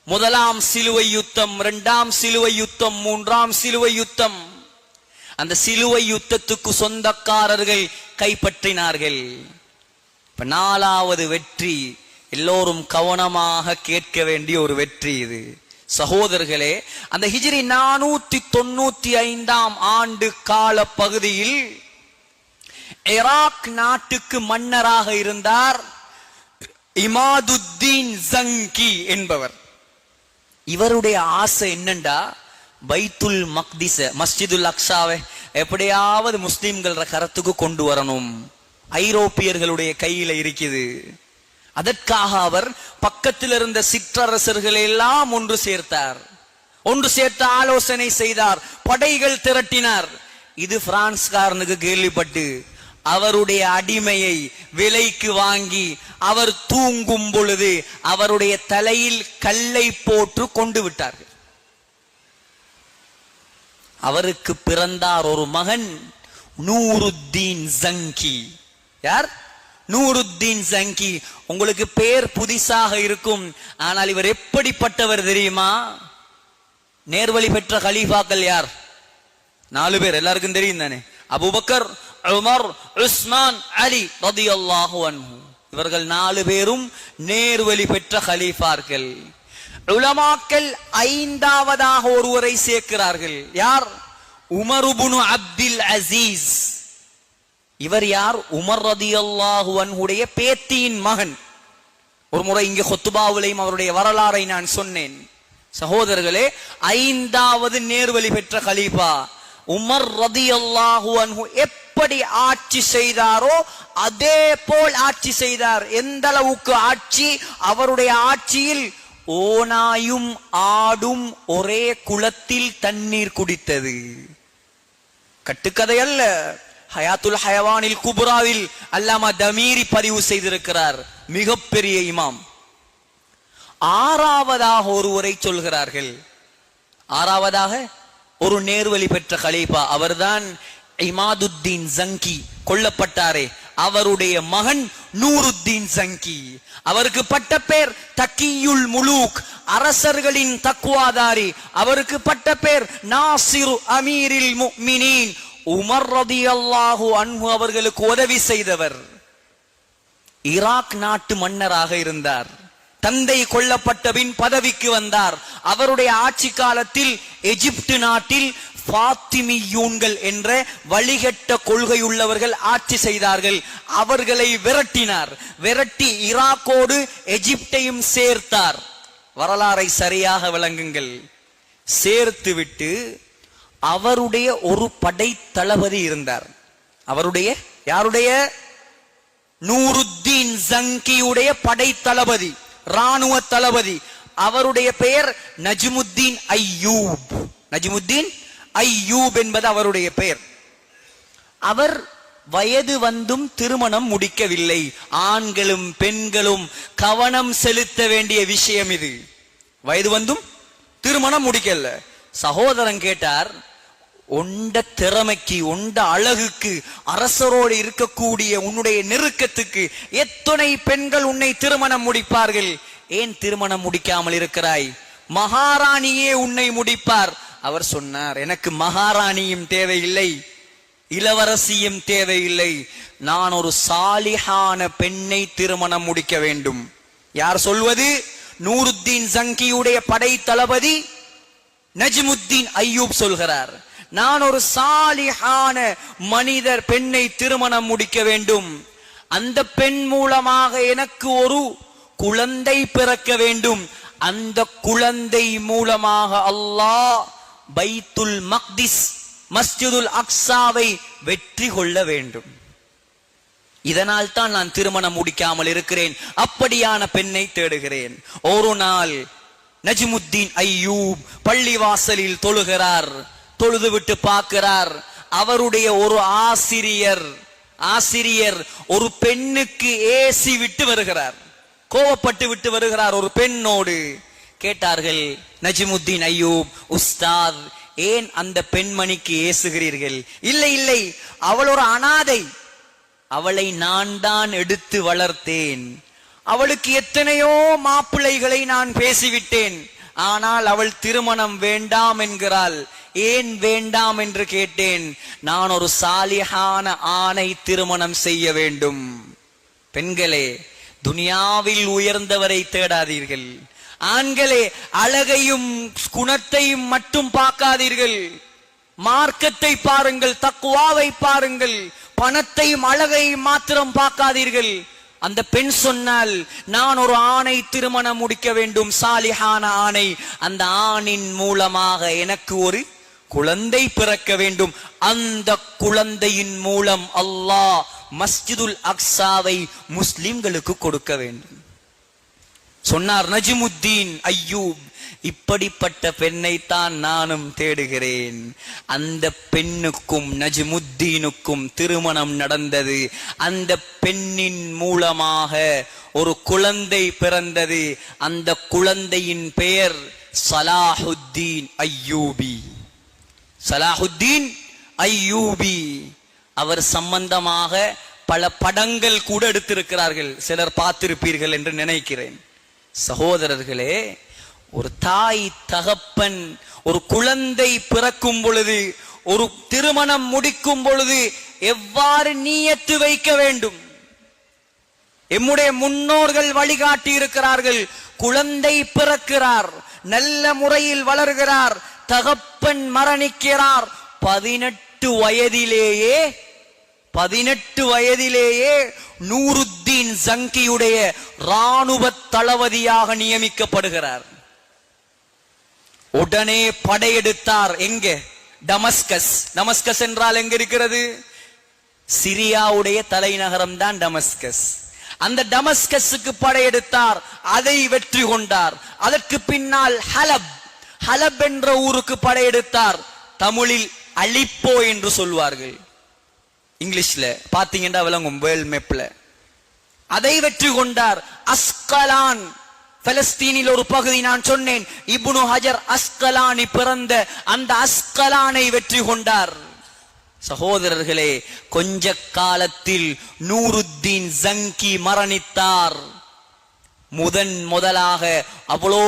முதலாம் சிலுவை யுத்தம், இரண்டாம் சிலுவை யுத்தம், மூன்றாம் சிலுவை யுத்தம். அந்த சிலுவை யுத்தத்துக்கு சொந்தக்காரர்கள் கைப்பற்றினார்கள். இப்ப 4வது வெற்றி, எல்லோரும் கவனமாக கேட்க வேண்டிய ஒரு வெற்றி இது. சகோதரர்களே, அந்த ஹிஜ்ரி 495 ஆண்டு கால பகுதியில் ஈராக் நாட்டுக்கு மன்னராக இருந்தார் இமாதுத்தீன் ஜங்கி என்பவர். இவருடைய ஆசை என்னண்டா, பைத்துல் மக்திஸ, மஸ்ஜிதுல் அக்ஸாவை எப்படியாவது முஸ்லிம்கள கரத்துக்கு கொண்டு வரணும். ஐரோப்பியர்களுடைய கையில இருக்குது. அதற்காக அவர் பக்கத்தில் இருந்த சிற்றரசர்களை எல்லாம் ஒன்று சேர்த்தார். ஒன்று சேர்த்து ஆலோசனை செய்தார், படைகள் திரட்டினார். இது பிரான்ஸ்காரனுக்கு கேள்விப்பட்டு அவருடைய அடிமையை விலைக்கு வாங்கி அவர் தூங்கும் பொழுது அவருடைய தலையில் கல்லை போட்டு கொண்டு விட்டார்கள். அவருக்கு பிறந்தார் ஒரு மகன், நூருத்தீன் ஜங்கி. யார்? Nuruddin Zengi. உங்களுக்கு பேர் புதிசாக இருக்கும், ஆனால் இவர் எப்படிப்பட்டவர் தெரியுமா? நேர்வழி பெற்ற கலீஃபாக்கள் யார்? 4 பேர், எல்லாருக்கும் தெரியும் தானே. அபூபக்கர், உமர், உஸ்மான், அலி ரலியல்லாஹு அன்ஹு. இவர்கள் 4 பேரும் நேர்வழி பெற்ற கலீஃபார்கள். உலமாக்கள் 5வதாக ஒருவரை சேர்க்கிறார்கள். யார்? Umar ibn Abdul Azeez. இவர் யார்? உமர் ரலியல்லாஹு அன்ஹுடைய பேத்தியின் மகன். ஒரு முறை இங்கே ஹுத்பாவிலையும் அவருடைய வரலாறை நான் சொன்னேன். சகோதரர்களே, 5வது நேர்வழி பெற்ற கலீஃபா உமர் ரலியல்லாஹு அன்ஹு எப்படி ஆட்சி செய்தாரோ அதே போல் ஆட்சி செய்தார். எந்த அளவுக்கு ஆட்சி? அவருடைய ஆட்சியில் ஓனாயும் ஆடும் ஒரே குளத்தில் தண்ணீர் குடித்தது. கட்டுக்கதை அல்ல. ஹயாத்துல் ஹயவானில் குப்ராவில் அல்லாமா தமீரி பதிவு செய்திருக்கிறார், மிகப்பெரிய இமாம். 6வதாக ஒருவரை சொல்கிறார்கள். 6வதாக ஒரு நேர்வழி பெற்ற கலீஃபா, அவர்தான் இமாதுத்தீன் ஜங்கி. கொல்லப்பட்டாரே, அவருடைய மகன் நூருத்தீன் ஜங்கி. அவருக்கு பட்ட பேர் தக்கியுல் முலூக், அரசர்களின் தக்வாதாரி. அவருக்கு பட்ட பேர் நாசிரு அமீரில் முஃமினீன், உமர் ரலியல்லாஹு அன்ஹு அவர்களுக்கு உதவி செய்தவர். ஈராக் நாட்டு மன்னராக இருந்தார். தந்தை கொல்லப்பட்ட பின் பதவிக்கு வந்தார். அவருடைய ஆட்சி காலத்தில் எகிப்து நாட்டில் ஃபாத்திமியூன்கள் என்ற வழிகட்ட கொள்கையுள்ளவர்கள் ஆட்சி செய்தார்கள். அவர்களை விரட்டினார். விரட்டி ஈராக்கோடு எகிப்தையும் சேர்த்தார். வரலாறை சரியாக விளங்குங்கள். சேர்த்துவிட்டு அவருடைய ஒரு படை தளபதி இருந்தார். அவருடைய, யாருடைய? நூருத்தீன் ஜங்கியுடைய படை தளபதி, ராணுவ தளபதி. அவருடைய பெயர் நஜ்முத்தீன் அய்யூப். நஜ்முத்தீன் அய்யூப் என்பது அவருடைய பெயர். அவர் வயது வந்தும் திருமணம் முடிக்கவில்லை. ஆண்களும் பெண்களும் கவனம் செலுத்த வேண்டிய விஷயம் இது. வயது வந்தும் திருமணம் முடிக்கல. சகோதரன் கேட்டார், உண்ட திறமைக்கு, உண்ட அழகுக்கு, அரசரோடு இருக்கக்கூடிய உன்னுடைய நெருக்கத்துக்கு எத்தனை பெண்கள் உன்னை திருமணம் முடிப்பார்கள்? ஏன் திருமணம் முடிக்காமல் இருக்கிறாய்? மகாராணியே உன்னை முடிப்பார். அவர் சொன்னார், எனக்கு மகாராணியும் தேவையில்லை, இளவரசியும் தேவையில்லை, நான் ஒரு சாலிஹான பெண்ணை திருமணம் முடிக்க வேண்டும். யார் சொல்வது? நூருத்தீன் ஜங்கியுடைய படை தளபதி நஜ்முத்தீன் அய்யூப் சொல்கிறார், நான் ஒரு சாலிஹான மனிதர் பெண்ணை திருமணம் முடிக்க வேண்டும். அந்த பெண் மூலமாக எனக்கு ஒரு குழந்தை பிறக்க வேண்டும். அந்த குழந்தை மூலமாக அல்லாஹ் பைத்துல் மக்திஸ், மஸ்ஜிதுல் அக்ஸாவை வெற்றி கொள்ள வேண்டும். இதனால் தான் நான் திருமணம் முடிக்காமல் இருக்கிறேன். அப்படியான பெண்ணை தேடுகிறேன். ஒரு நாள் நஜ்முத்தீன் ஐயூப் பள்ளிவாசலில் தொழுகிறார். தொழுது விட்டு பார்க்கிறார், அவருடைய ஒரு ஆசிரியர் ஒரு பெண்ணுக்கு ஏசி விட்டு வருகிறார், கோவப்பட்டு விட்டு வருகிறார் ஒரு பெண்ணோடு. கேட்டார்கள் நஜ்முத்தீன் ஐயூப், உஸ்தாத் ஏன் அந்த பெண்மணிக்கு ஏசுகிறீர்கள்? இல்லை இல்லை, அவள் ஒரு அனாதை, அவளை நான் தான் எடுத்து வளர்த்தேன், அவளுக்கு எத்தனையோ மாப்பிள்ளைகளை நான் பேசிவிட்டேன், ஆனால் அவள் திருமணம் வேண்டாம் என்கிறாள். ஏன் வேண்டாம் என்று கேட்டேன். நான் ஒரு சாலிஹான ஆணை திருமணம் செய்ய வேண்டும். பெண்களே, துனியாவில் உயர்ந்தவரை தேடாதீர்கள். ஆண்களே, அழகையும் குணத்தையும் மட்டும் பார்க்காதீர்கள், மார்க்கத்தை பாருங்கள், தக்வாவை பாருங்கள். பணத்தையும் அழகையும் மாத்திரம் பார்க்காதீர்கள். அந்த பெண் சொன்னால், நான் ஒரு ஆணை திருமணம் முடிக்க வேண்டும், சாலிஹான ஆணை, அந்த ஆணின் மூலமாக எனக்கு ஒரு குழந்தை பிறக்க வேண்டும், அந்த குழந்தையின் மூலம் அல்லாஹ் மஸ்ஜிதுல் அக்ஸாவை முஸ்லிம்களுக்கு கொடுக்க வேண்டும் சொன்னார் நஜ்முத்தீன் ஐயூப். இப்படிப்பட்ட பெண்ணைத்தான் நானும் தேடுகிறேன். அந்த பெண்ணுக்கும் நஜ்முத்தீனுக்கும் திருமணம் நடந்தது. அந்த பெண்ணின் மூலமாக ஒரு குழந்தை பிறந்தது. அந்த குழந்தையின் பெயர் சலாஹுத்தீன் ஐயூபி. சலாஹுத்தீன் ஐயூபி. அவர் சம்பந்தமாக பல படங்கள் கூட எடுத்திருக்கிறார்கள், சிலர் பார்த்திருப்பீர்கள் என்று நினைக்கிறேன். சகோதரர்களே, ஒரு தாய் தகப்பன் ஒரு குழந்தை பிறக்கும் பொழுது, ஒரு திருமணம் முடிக்கும் பொழுது எவ்வாறு நியத்து வைக்க வேண்டும்? எம்முடைய முன்னோர்கள் வழிகாட்டி இருக்கிறார்கள். குழந்தை பிறக்கிறார், நல்ல முறையில் வளர்கிறார், தகப்பன் மரணிக்கிறார். 18 வயதிலேயே நூருத்தீன் ஜங்கியுடைய ராணுவ தளபதியாக நியமிக்கப்படுகிறார். உடனே படையெடுத்தார். எங்கே? டமஸ்கஸ். டமஸ்கஸ் என்றால் எங்க இருக்கிறது? சிரியாவுடைய தலைநகரம் தான் டமஸ்கஸ். அந்த டமஸ்கஸுக்கு படையெடுத்தார், அதை வெற்றி கொண்டார். அதற்கு பின்னால் ஹலப் என்ற ஊருக்கு படையெடுத்தார். தமிழில் அலிப்போ என்று சொல்வார்கள், இங்கிலீஷ்ல பாத்தீங்கன்னா விளங்கும் வேர்ல்ட் மேப்ல. அதை வெற்றி கொண்டார். அஸ்கலான், பலஸ்தீனில் ஒரு பகுதி, நான் சொன்னேன் இப்னு ஹஜர் அஸ்கலானி பிறந்த அந்த அஸ்கலானை வெற்றி கொண்டார். சகோதரர்களே, கொஞ்ச காலத்தில் நூருத்தீன் ஜங்கி மரணித்தார். முதலாக அவ்வளோ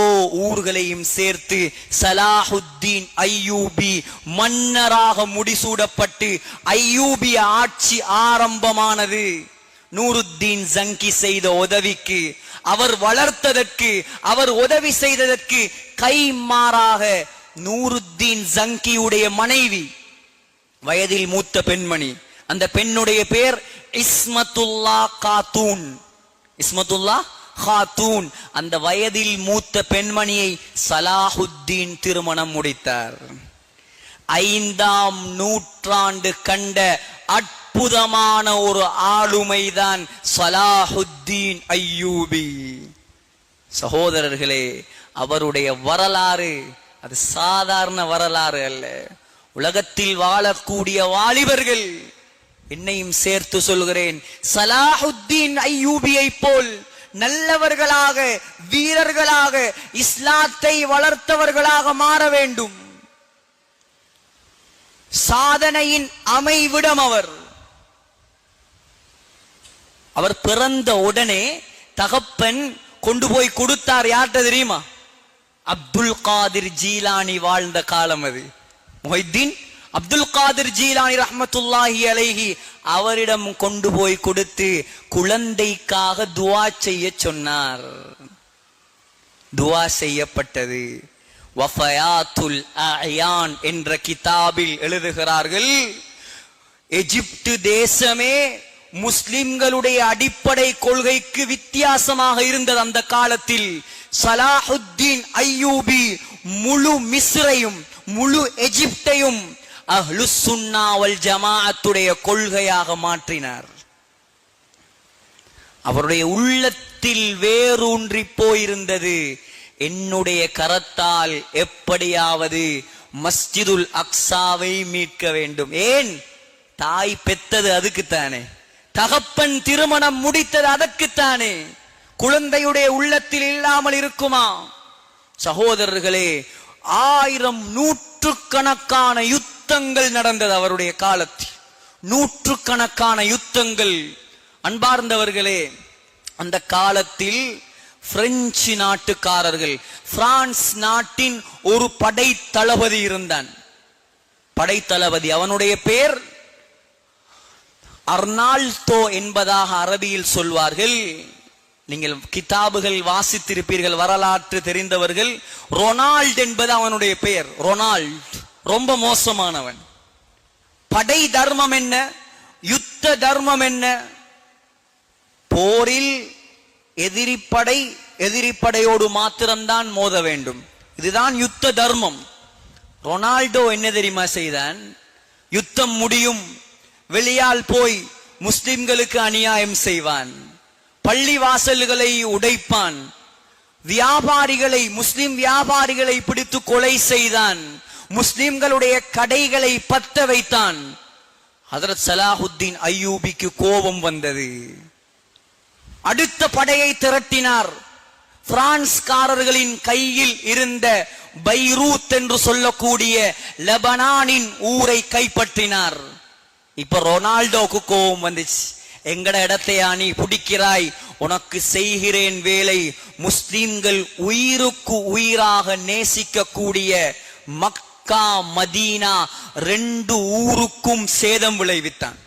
ஊர்களையும் சேர்த்து சலாஹுத்தீன் ஐயூபி மன்னராக முடிசூடப்பட்டு ஐயூபிய ஆட்சி ஆரம்பமானது. நூருத்தீன் ஜங்கி செய்த உதவிக்கு, அவர் வளர்த்ததற்கு, அவர் உதவி செய்ததற்கு கைமாறாக நூருத்தீன் ஜங்கியுடைய மனைவி, வயதில் மூத்த பெண்மணி, அந்த பெண்ணுடைய பெயர் இஸ்மத்துல்லா காத்தூன். இஸ்மத்துல்லா காத்தூன். அந்த வயதில் மூத்த பெண்மணியை சலாஹுத்தீன் திருமணம் முடித்தார். 5ஆம் நூற்றாண்டு கண்ட அற்புதமான ஒரு ஆளுமைதான் சலாஹுத்தீன் ஐயூபி. சகோதரர்களே, அவருடைய வரலாறு அது சாதாரண வரலாறு அல்ல. உலகத்தில் வாழக்கூடிய வாலிபர்கள், என்னையும் சேர்த்து சொல்கிறேன், சலாஹுத்தீன் ஐயூபியை போல் நல்லவர்களாக, வீரர்களாக, இஸ்லாத்தை வளர்த்தவர்களாக மாற வேண்டும். சாதனையின் அமைவிடம் அவர் பிறந்த உடனே தகப்பன் கொண்டு போய் கொடுத்தார். யார்கிட்ட தெரியுமா? அப்துல் காதிர் ஜீலானி வாழ்ந்த காலம் அது. முஹைத்தீன் அப்துல் காதிர் ஜீலானி ரஹ்மத்துல்லாஹி அலைஹி அவரிடம் கொண்டு போய் கொடுத்து குழந்தைக்காக துஆ செய்ய சொன்னார். துஆ செய்யப்பட்டது. வஃபயாத்துல் அயான் என்ற கிதாபில் எழுதுகிறார்கள், எகிப்து தேசமே முஸ்லிம்களுடைய அடிப்படை கொள்கைக்கு வித்தியாசமாக இருந்தது. அந்த காலத்தில் சலாஹுத்தீன் ஐயூபி முழு மிஸ்ரையும் முழு எகிப்தையும் அஹ்லுஸ் சுன்னா வல் ஜமாஅத்துடைய கொள்கையாக மாற்றினார். அவருடைய உள்ளத்தில் வேரூன்றி போயிருந்தது என்னுடைய கரத்தால் எப்படியாவது மஸ்ஜிதுல் அக்ஸாவை மீட்க வேண்டும். ஏன்? தாய் பெத்தது அதுக்குத்தானே, தகப்பன் திருமணம் முடித்தது அதற்குத்தானே. குழந்தையுடைய உள்ளத்தில் இல்லாமல் இருக்குமா? சகோதரர்களே, 1000 நூற்றுக்கணக்கான யுத்தங்கள் நடந்தது அவருடைய காலத்தில். நூற்றுக்கணக்கான யுத்தங்கள். அன்பார்ந்தவர்களே, அந்த காலத்தில் பிரெஞ்சு நாட்டுக்காரர்கள், பிரான்ஸ் நாட்டின் ஒரு படை தளபதி இருந்தான். படை தளபதி, அவனுடைய பெயர் அர்னால்டோ என்பதாக அரபியில் சொல்வார்கள். நீங்கள் கிதாபுகள் வாசித்திருப்பீர்கள், வரலாற்று தெரிந்தவர்கள். ரொனால்ட் என்பது அவனுடைய பெயர். ரொனால்ட் ரொம்ப மோசமானவன். படை தர்மம் என்ன, யுத்த தர்மம் என்ன? போரில் எதிரிப்படையோடு மாத்திரம்தான் மோத வேண்டும். இதுதான் யுத்த தர்மம். ரொனால்டோ என்ன தெரியுமா செய்தான்? யுத்தம் முடியும், வெளியால் போய் முஸ்லிம்களுக்கு அநியாயம் செய்வான், பள்ளி வாசல்களை உடைப்பான், வியாபாரிகளை, முஸ்லிம் வியாபாரிகளை பிடித்து கொலை செய்தான், முஸ்லிம்களுடைய கடைகளை பத்த வைத்தான். ஹஜ்ரத் சலாஹுத்தீன் அய்யூபிக்கு கோபம் வந்தது. அடுத்த படையை திரட்டினார். பிரான்ஸ்காரர்களின் கையில் இருந்த பைரூத் என்று சொல்லக்கூடிய லெபனானின் ஊரை கைப்பற்றினார். இப்ப ரொனால்டோக்கு கோபம் வந்துச்சு. எங்கட இடத்தையா நீ பிடிக்கிறாய்? உனக்கு செய்கிறேன் வேலை. முஸ்லிம்கள் உயிருக்கு உயிராக நேசிக்கக்கூடிய மக்கா மதீனா 2 ஊருக்கும் சேதம் விளைவித்தான்.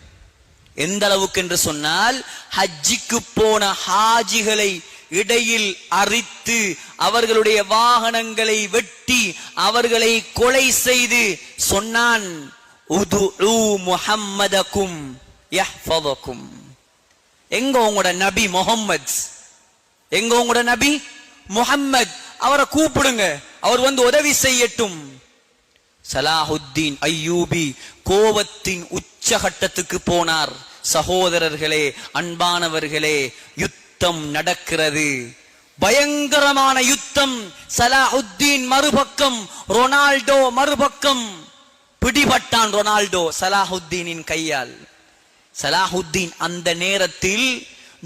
எந்த அளவுக்கு என்று சொன்னால், ஹஜ்ஜிக்கு போன ஹாஜிகளை இடையில் அரித்து அவர்களுடைய வாகனங்களை வெட்டி அவர்களை கொலை செய்து சொன்னான், உதுஉ முஹம்மதக்கும் யஹ்ஃபதுக்கும். எங்க உங்களோட நபி முஹம்மத்? எங்க உங்களோட நபி முஹம்மத்? அவரை கூப்பிடுங்க, அவர் வந்து உதவி செய்யட்டும். சலாஹுத்தீன் அய்யூபி கோபத்தின் உச்சகட்டத்துக்கு போனார். சகோதரர்களே, அன்பானவர்களே, யுத்தம் நடக்கிறது, பயங்கரமான யுத்தம். சலாஹுத்தீன் மறுபக்கம், ரொனால்டோ மறுபக்கம். பிடிபட்டான் ரொனால்டோ சலாஹுத்தீனின் கையால். சலாஹுத்தீன் அந்த நேரத்தில்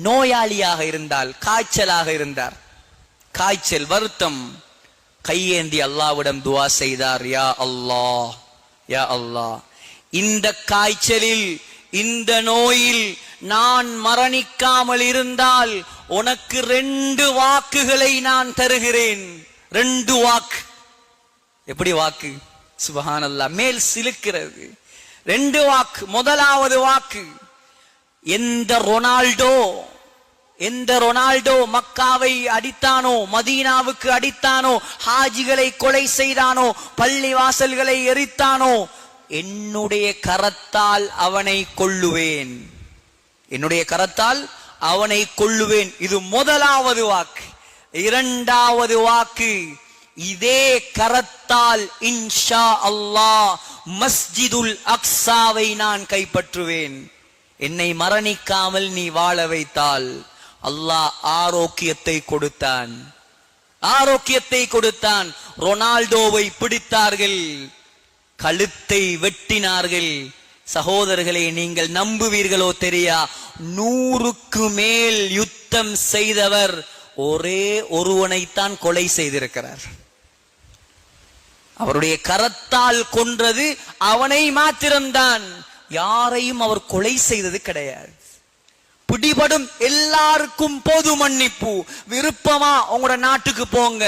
நோயாளியாக இருந்தால், காய்ச்சலாக இருந்தார். காய்ச்சல், வருத்தம். கையேந்தி அல்லாஹ்விடம் துஆ செய்தார், யா அல்லாஹ், யா அல்லாஹ், இந்த காய்ச்சலில், இந்த நோயில் நான் மரணிக்காமல் இருந்தால் உனக்கு 2 வாக்குகளை நான் தருகிறேன். 2 வாக்கு. எப்படி வாக்கு? சுப்ஹானல்லாஹ், மேல் சிலுக்கிறது. 2 வாக்கு. முதலாவது வாக்கு, எந்த ரொனால்டோ மக்காவை அடித்தானோ, மதீனாவுக்கு அடித்தானோ, ஹாஜிகளை கொலை செய்தானோ, பள்ளி வாசல்களை எரித்தானோ, என்னுடைய கரத்தால் அவனை கொல்லுவேன். என்னுடைய கரத்தால் அவனை கொல்லுவேன். இது முதலாவது வாக்கு. இரண்டாவது வாக்கு, இதே கரத்தால் இன்ஷா அல்லாஹ் மஸ்ஜிதுல் அக்ஸாவை நான் கைப்பற்றுவேன். என்னை மரணிக்காமல் நீ வாழ வைத்தால். அல்லாஹ் ஆரோக்கியத்தை கொடுத்தான், ஆரோக்கியத்தை கொடுத்தான். ரொனால்டோவை பிடித்தார்கள், கழுத்தை வெட்டினார்கள். சகோதரர்களே, நீங்கள் நம்புவீர்களோ தெரியா, 100க்கு மேல் யுத்தம் செய்தவர் ஒரே ஒருவனைத்தான் கொலை செய்திருக்கிறார். அவருடைய கரத்தால் கொன்றது அவனை மாத்திரம்தான். யாரையும் அவர் கொலை செய்தது கிடையாது. பிடிபடும் எல்லாருக்கும் பொது மன்னிப்பு. விருப்பமா உங்களோட நாட்டுக்கு போங்க.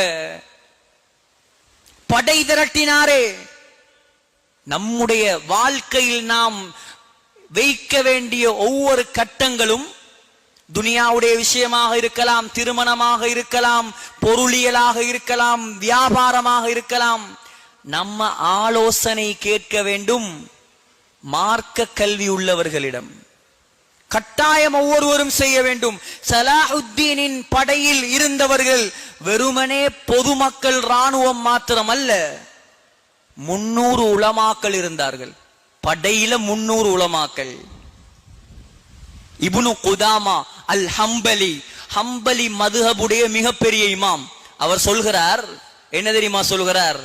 படை திரட்டினாரே. நம்முடைய வாழ்க்கையில் நாம் வைக்க வேண்டிய ஒவ்வொரு கட்டங்களும், துனியாவுடைய விஷயமாக இருக்கலாம், திருமணமாக இருக்கலாம், பொருளியலாக இருக்கலாம், வியாபாரமாக இருக்கலாம், நம்ம ஆலோசனை கேட்க வேண்டும் மார்க்க கல்வி உள்ளவர்களிடம். கட்டாயம் ஒவ்வொருவரும் செய்ய வேண்டும். சலாஹுத்தீனின் படையில் இருந்தவர்கள் வெறுமனே பொதுமக்கள், ராணுவம் மாத்திரம் அல்ல, 300 உலமாக்கள் இருந்தார்கள். படையில 300 உலமாக்கள். இப்னு குதாமா அல் ஹம்பலி, ஹம்பலி மதுஹபுடைய மிகப்பெரிய இமாம், அவர் சொல்கிறார், என்ன தெரியுமா சொல்கிறார்?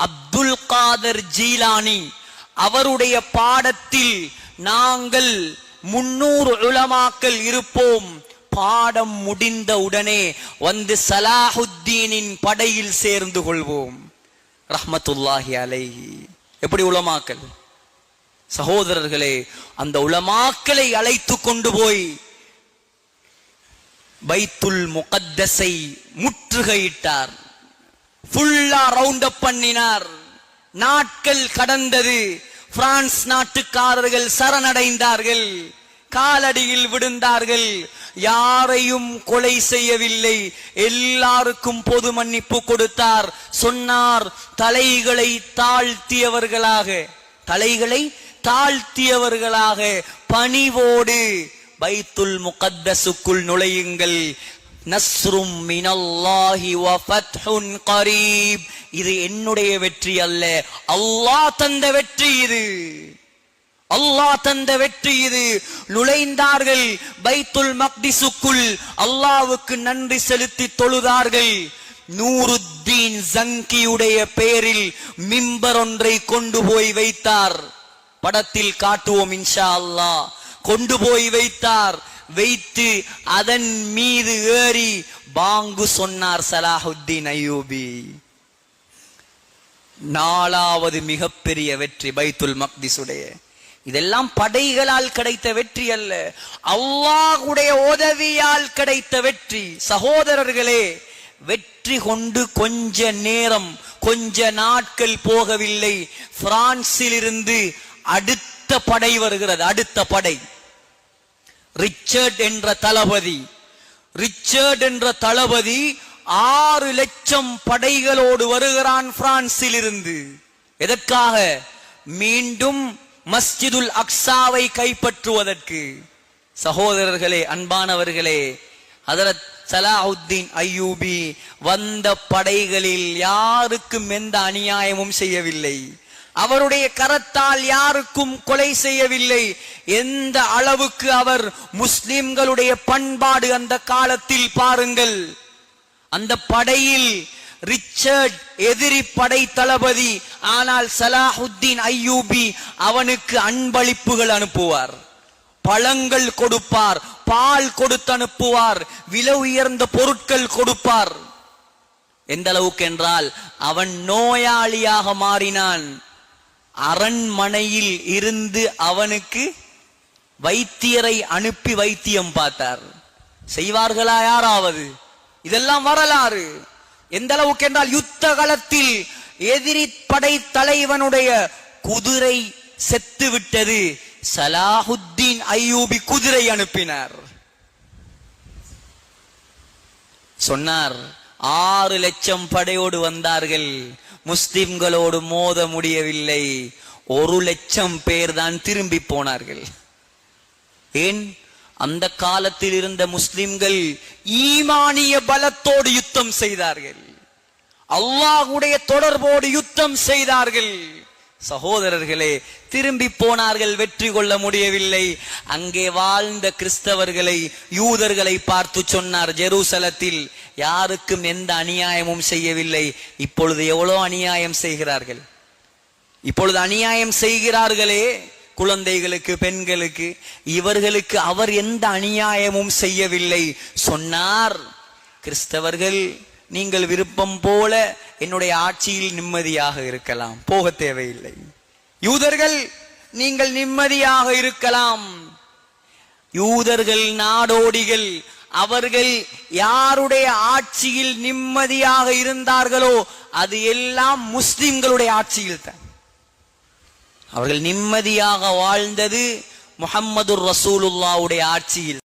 அப்துல் காதர் ஜீலானி அவருடைய பாடத்தில் நாங்கள் 300 உலமாக்கள் இருப்போம். பாடம் முடிந்த உடனே வந்து சலாஹுத்தீனின் படையில் சேர்ந்து கொள்வோம். ரஹ்மத்துல்லாஹி அலைஹி. எப்படி உலமாக்கள் சகோதரர்களே, அந்த உலமாக்களை அழைத்து கொண்டு போய் பைத்துல் முகத்தஸை முற்றுகையிட்டார். ஃபுல்லா ரவுண்ட் அப் பண்ணினார். நாட்கள் கடந்தது. பிரான்ஸ் நாட்டுக்காரர்கள் சரணடைந்தார்கள், காலடியில் விழுந்தார்கள். யாரையும் கொலை செய்யவில்லை, எல்லாருக்கும் பொது மன்னிப்பு கொடுத்தார். சொன்னார், தலைகளை தாழ்த்தியவர்களாக பணிவோடு பைத்துல் முகத்தஸுக்குள் நுழையுங்கள். நஸ்ரும் மினல்லாஹி வ ஃபத்ஹுன் கரீப். இது என்னுடைய வெற்றி அல்ல, அல்லாஹ் தந்த வெற்றி இது. அல்லாஹ் தந்த வெற்றி இது. நுழைந்தார்கள் பைத்துல் மக்திஸுக்குள். அல்லாஹ்வுக்கு நன்றி செலுத்தி தொழுதார்கள். நூருத்தீன் ஜங்கியுடைய பெயரில் மிம்பர் ஒன்றை கொண்டு போய் வைத்தார். படத்தில் காட்டுவோம் இன்ஷா அல்லாஹ். கொண்டு போய் வைத்தார். வைத்து அதன் மீது ஏறி பாங்கு சொன்னார் சலாஹுத்தீன் அய்யூபி. 4வது மிகப்பெரிய வெற்றி பைத்துல் மக்திஸுடைய. இதெல்லாம் படைகளால் கிடைத்த வெற்றி அல்ல, அல்லாஹ்வுடைய உதவியால் கிடைத்த வெற்றி. சகோதரர்களே, வெற்றி கொண்டு கொஞ்ச நேரம், கொஞ்ச நாட்கள் போகவில்லை. பிரான்சில் இருந்து அடுத்த படை வருகிறது. அடுத்த படை ரிச்சர்ட் என்ற தளபதி 6 லட்சம் படைகளோடு வருகிறான் பிரான்சில் இருந்து. எதற்காக? மீண்டும் மஸ்ஜிதுல் அக்ஸாவை கைப்பற்றுவதற்கு. சகோதரர்களே, அன்பானவர்களே, ஹஜ்ரத் சலாஹுத்தீன் அய்யூபி வந்த படைகளில் யாருக்கும் எந்த அநியாயமும் செய்யவில்லை. அவருடைய கரத்தால் யாருக்கும் கொலை செய்யவில்லை. எந்த அளவுக்கு அவர் முஸ்லிம்களுடைய பண்பாடு அந்த காலத்தில் பாருங்கள். அந்த படையில் ரிச்சர்ட் எதிரி படை தளபதி. ஆனால் சலாஹுத்தீன் அய்யூபி அவனுக்கு அன்பளிப்புகள் அனுப்புவார், பழங்கள் கொடுப்பார், பால் கொடுத்து அனுப்புவார், விலை உயர்ந்த பொருட்கள் கொடுப்பார். எந்த அளவுக்கு என்றால் அவன் நோயாளியாக மாறினான். அரண்மனையில் இருந்து அவனுக்கு வைத்தியரை அனுப்பி வைத்தியம் பார்த்தார். செய்வார்களா யாராவது? இதெல்லாம் வரலாறு. எந்த அளவுக்கு என்றால் யுத்த களத்தில் எதிரி படை தலைவனுடைய குதிரை செத்து விட்டது. சலாஹுத்தீன் அய்யூபி குதிரை அனுப்பினார். சொன்னார், 6 லட்சம் படையோடு வந்தார்கள், முஸ்லிம்களோடு மோத முடியவில்லை. 1 லட்சம் பேர் தான் திரும்பி போனார்கள். ஏன்? அந்த காலத்தில் இருந்த முஸ்லிம்கள் ஈமானிய பலத்தோடு யுத்தம் செய்தார்கள், அல்லாஹ்வுடைய தொடர்போடு யுத்தம் செய்தார்கள். சகோதரர்களே, திரும்பி போனார்கள், வெற்றி கொள்ள முடியவில்லை. அங்கே வாழ்ந்த கிறிஸ்தவர்களை, யூதர்களை பார்த்து சொன்னார், ஜெருசலத்தில் யாருக்கும் எந்த அநியாயமும் செய்யவில்லை. இப்பொழுது எவ்வளவு அநியாயம் செய்கிறார்கள். இப்பொழுது அநியாயம் செய்கிறார்களே, குழந்தைகளுக்கு, பெண்களுக்கு. இவர்களுக்கு அவர் எந்த அநியாயமும் செய்யவில்லை. சொன்னார், கிறிஸ்தவர்கள், நீங்கள் விருப்பம் போல என்னுடைய ஆட்சியில் நிம்மதியாக இருக்கலாம், போக தேவையில்லை. யூதர்கள், நீங்கள் நிம்மதியாக இருக்கலாம். யூதர்கள் நாடோடிகள். அவர்கள் யாருடைய ஆட்சியில் நிம்மதியாக இருந்தார்களோ அது எல்லாம் முஸ்லிம்களுடைய ஆட்சியில் தான். அவர்கள் நிம்மதியாக வாழ்ந்தது முஹம்மது ரசூலுல்லாஹ்வுடைய ஆட்சியில்.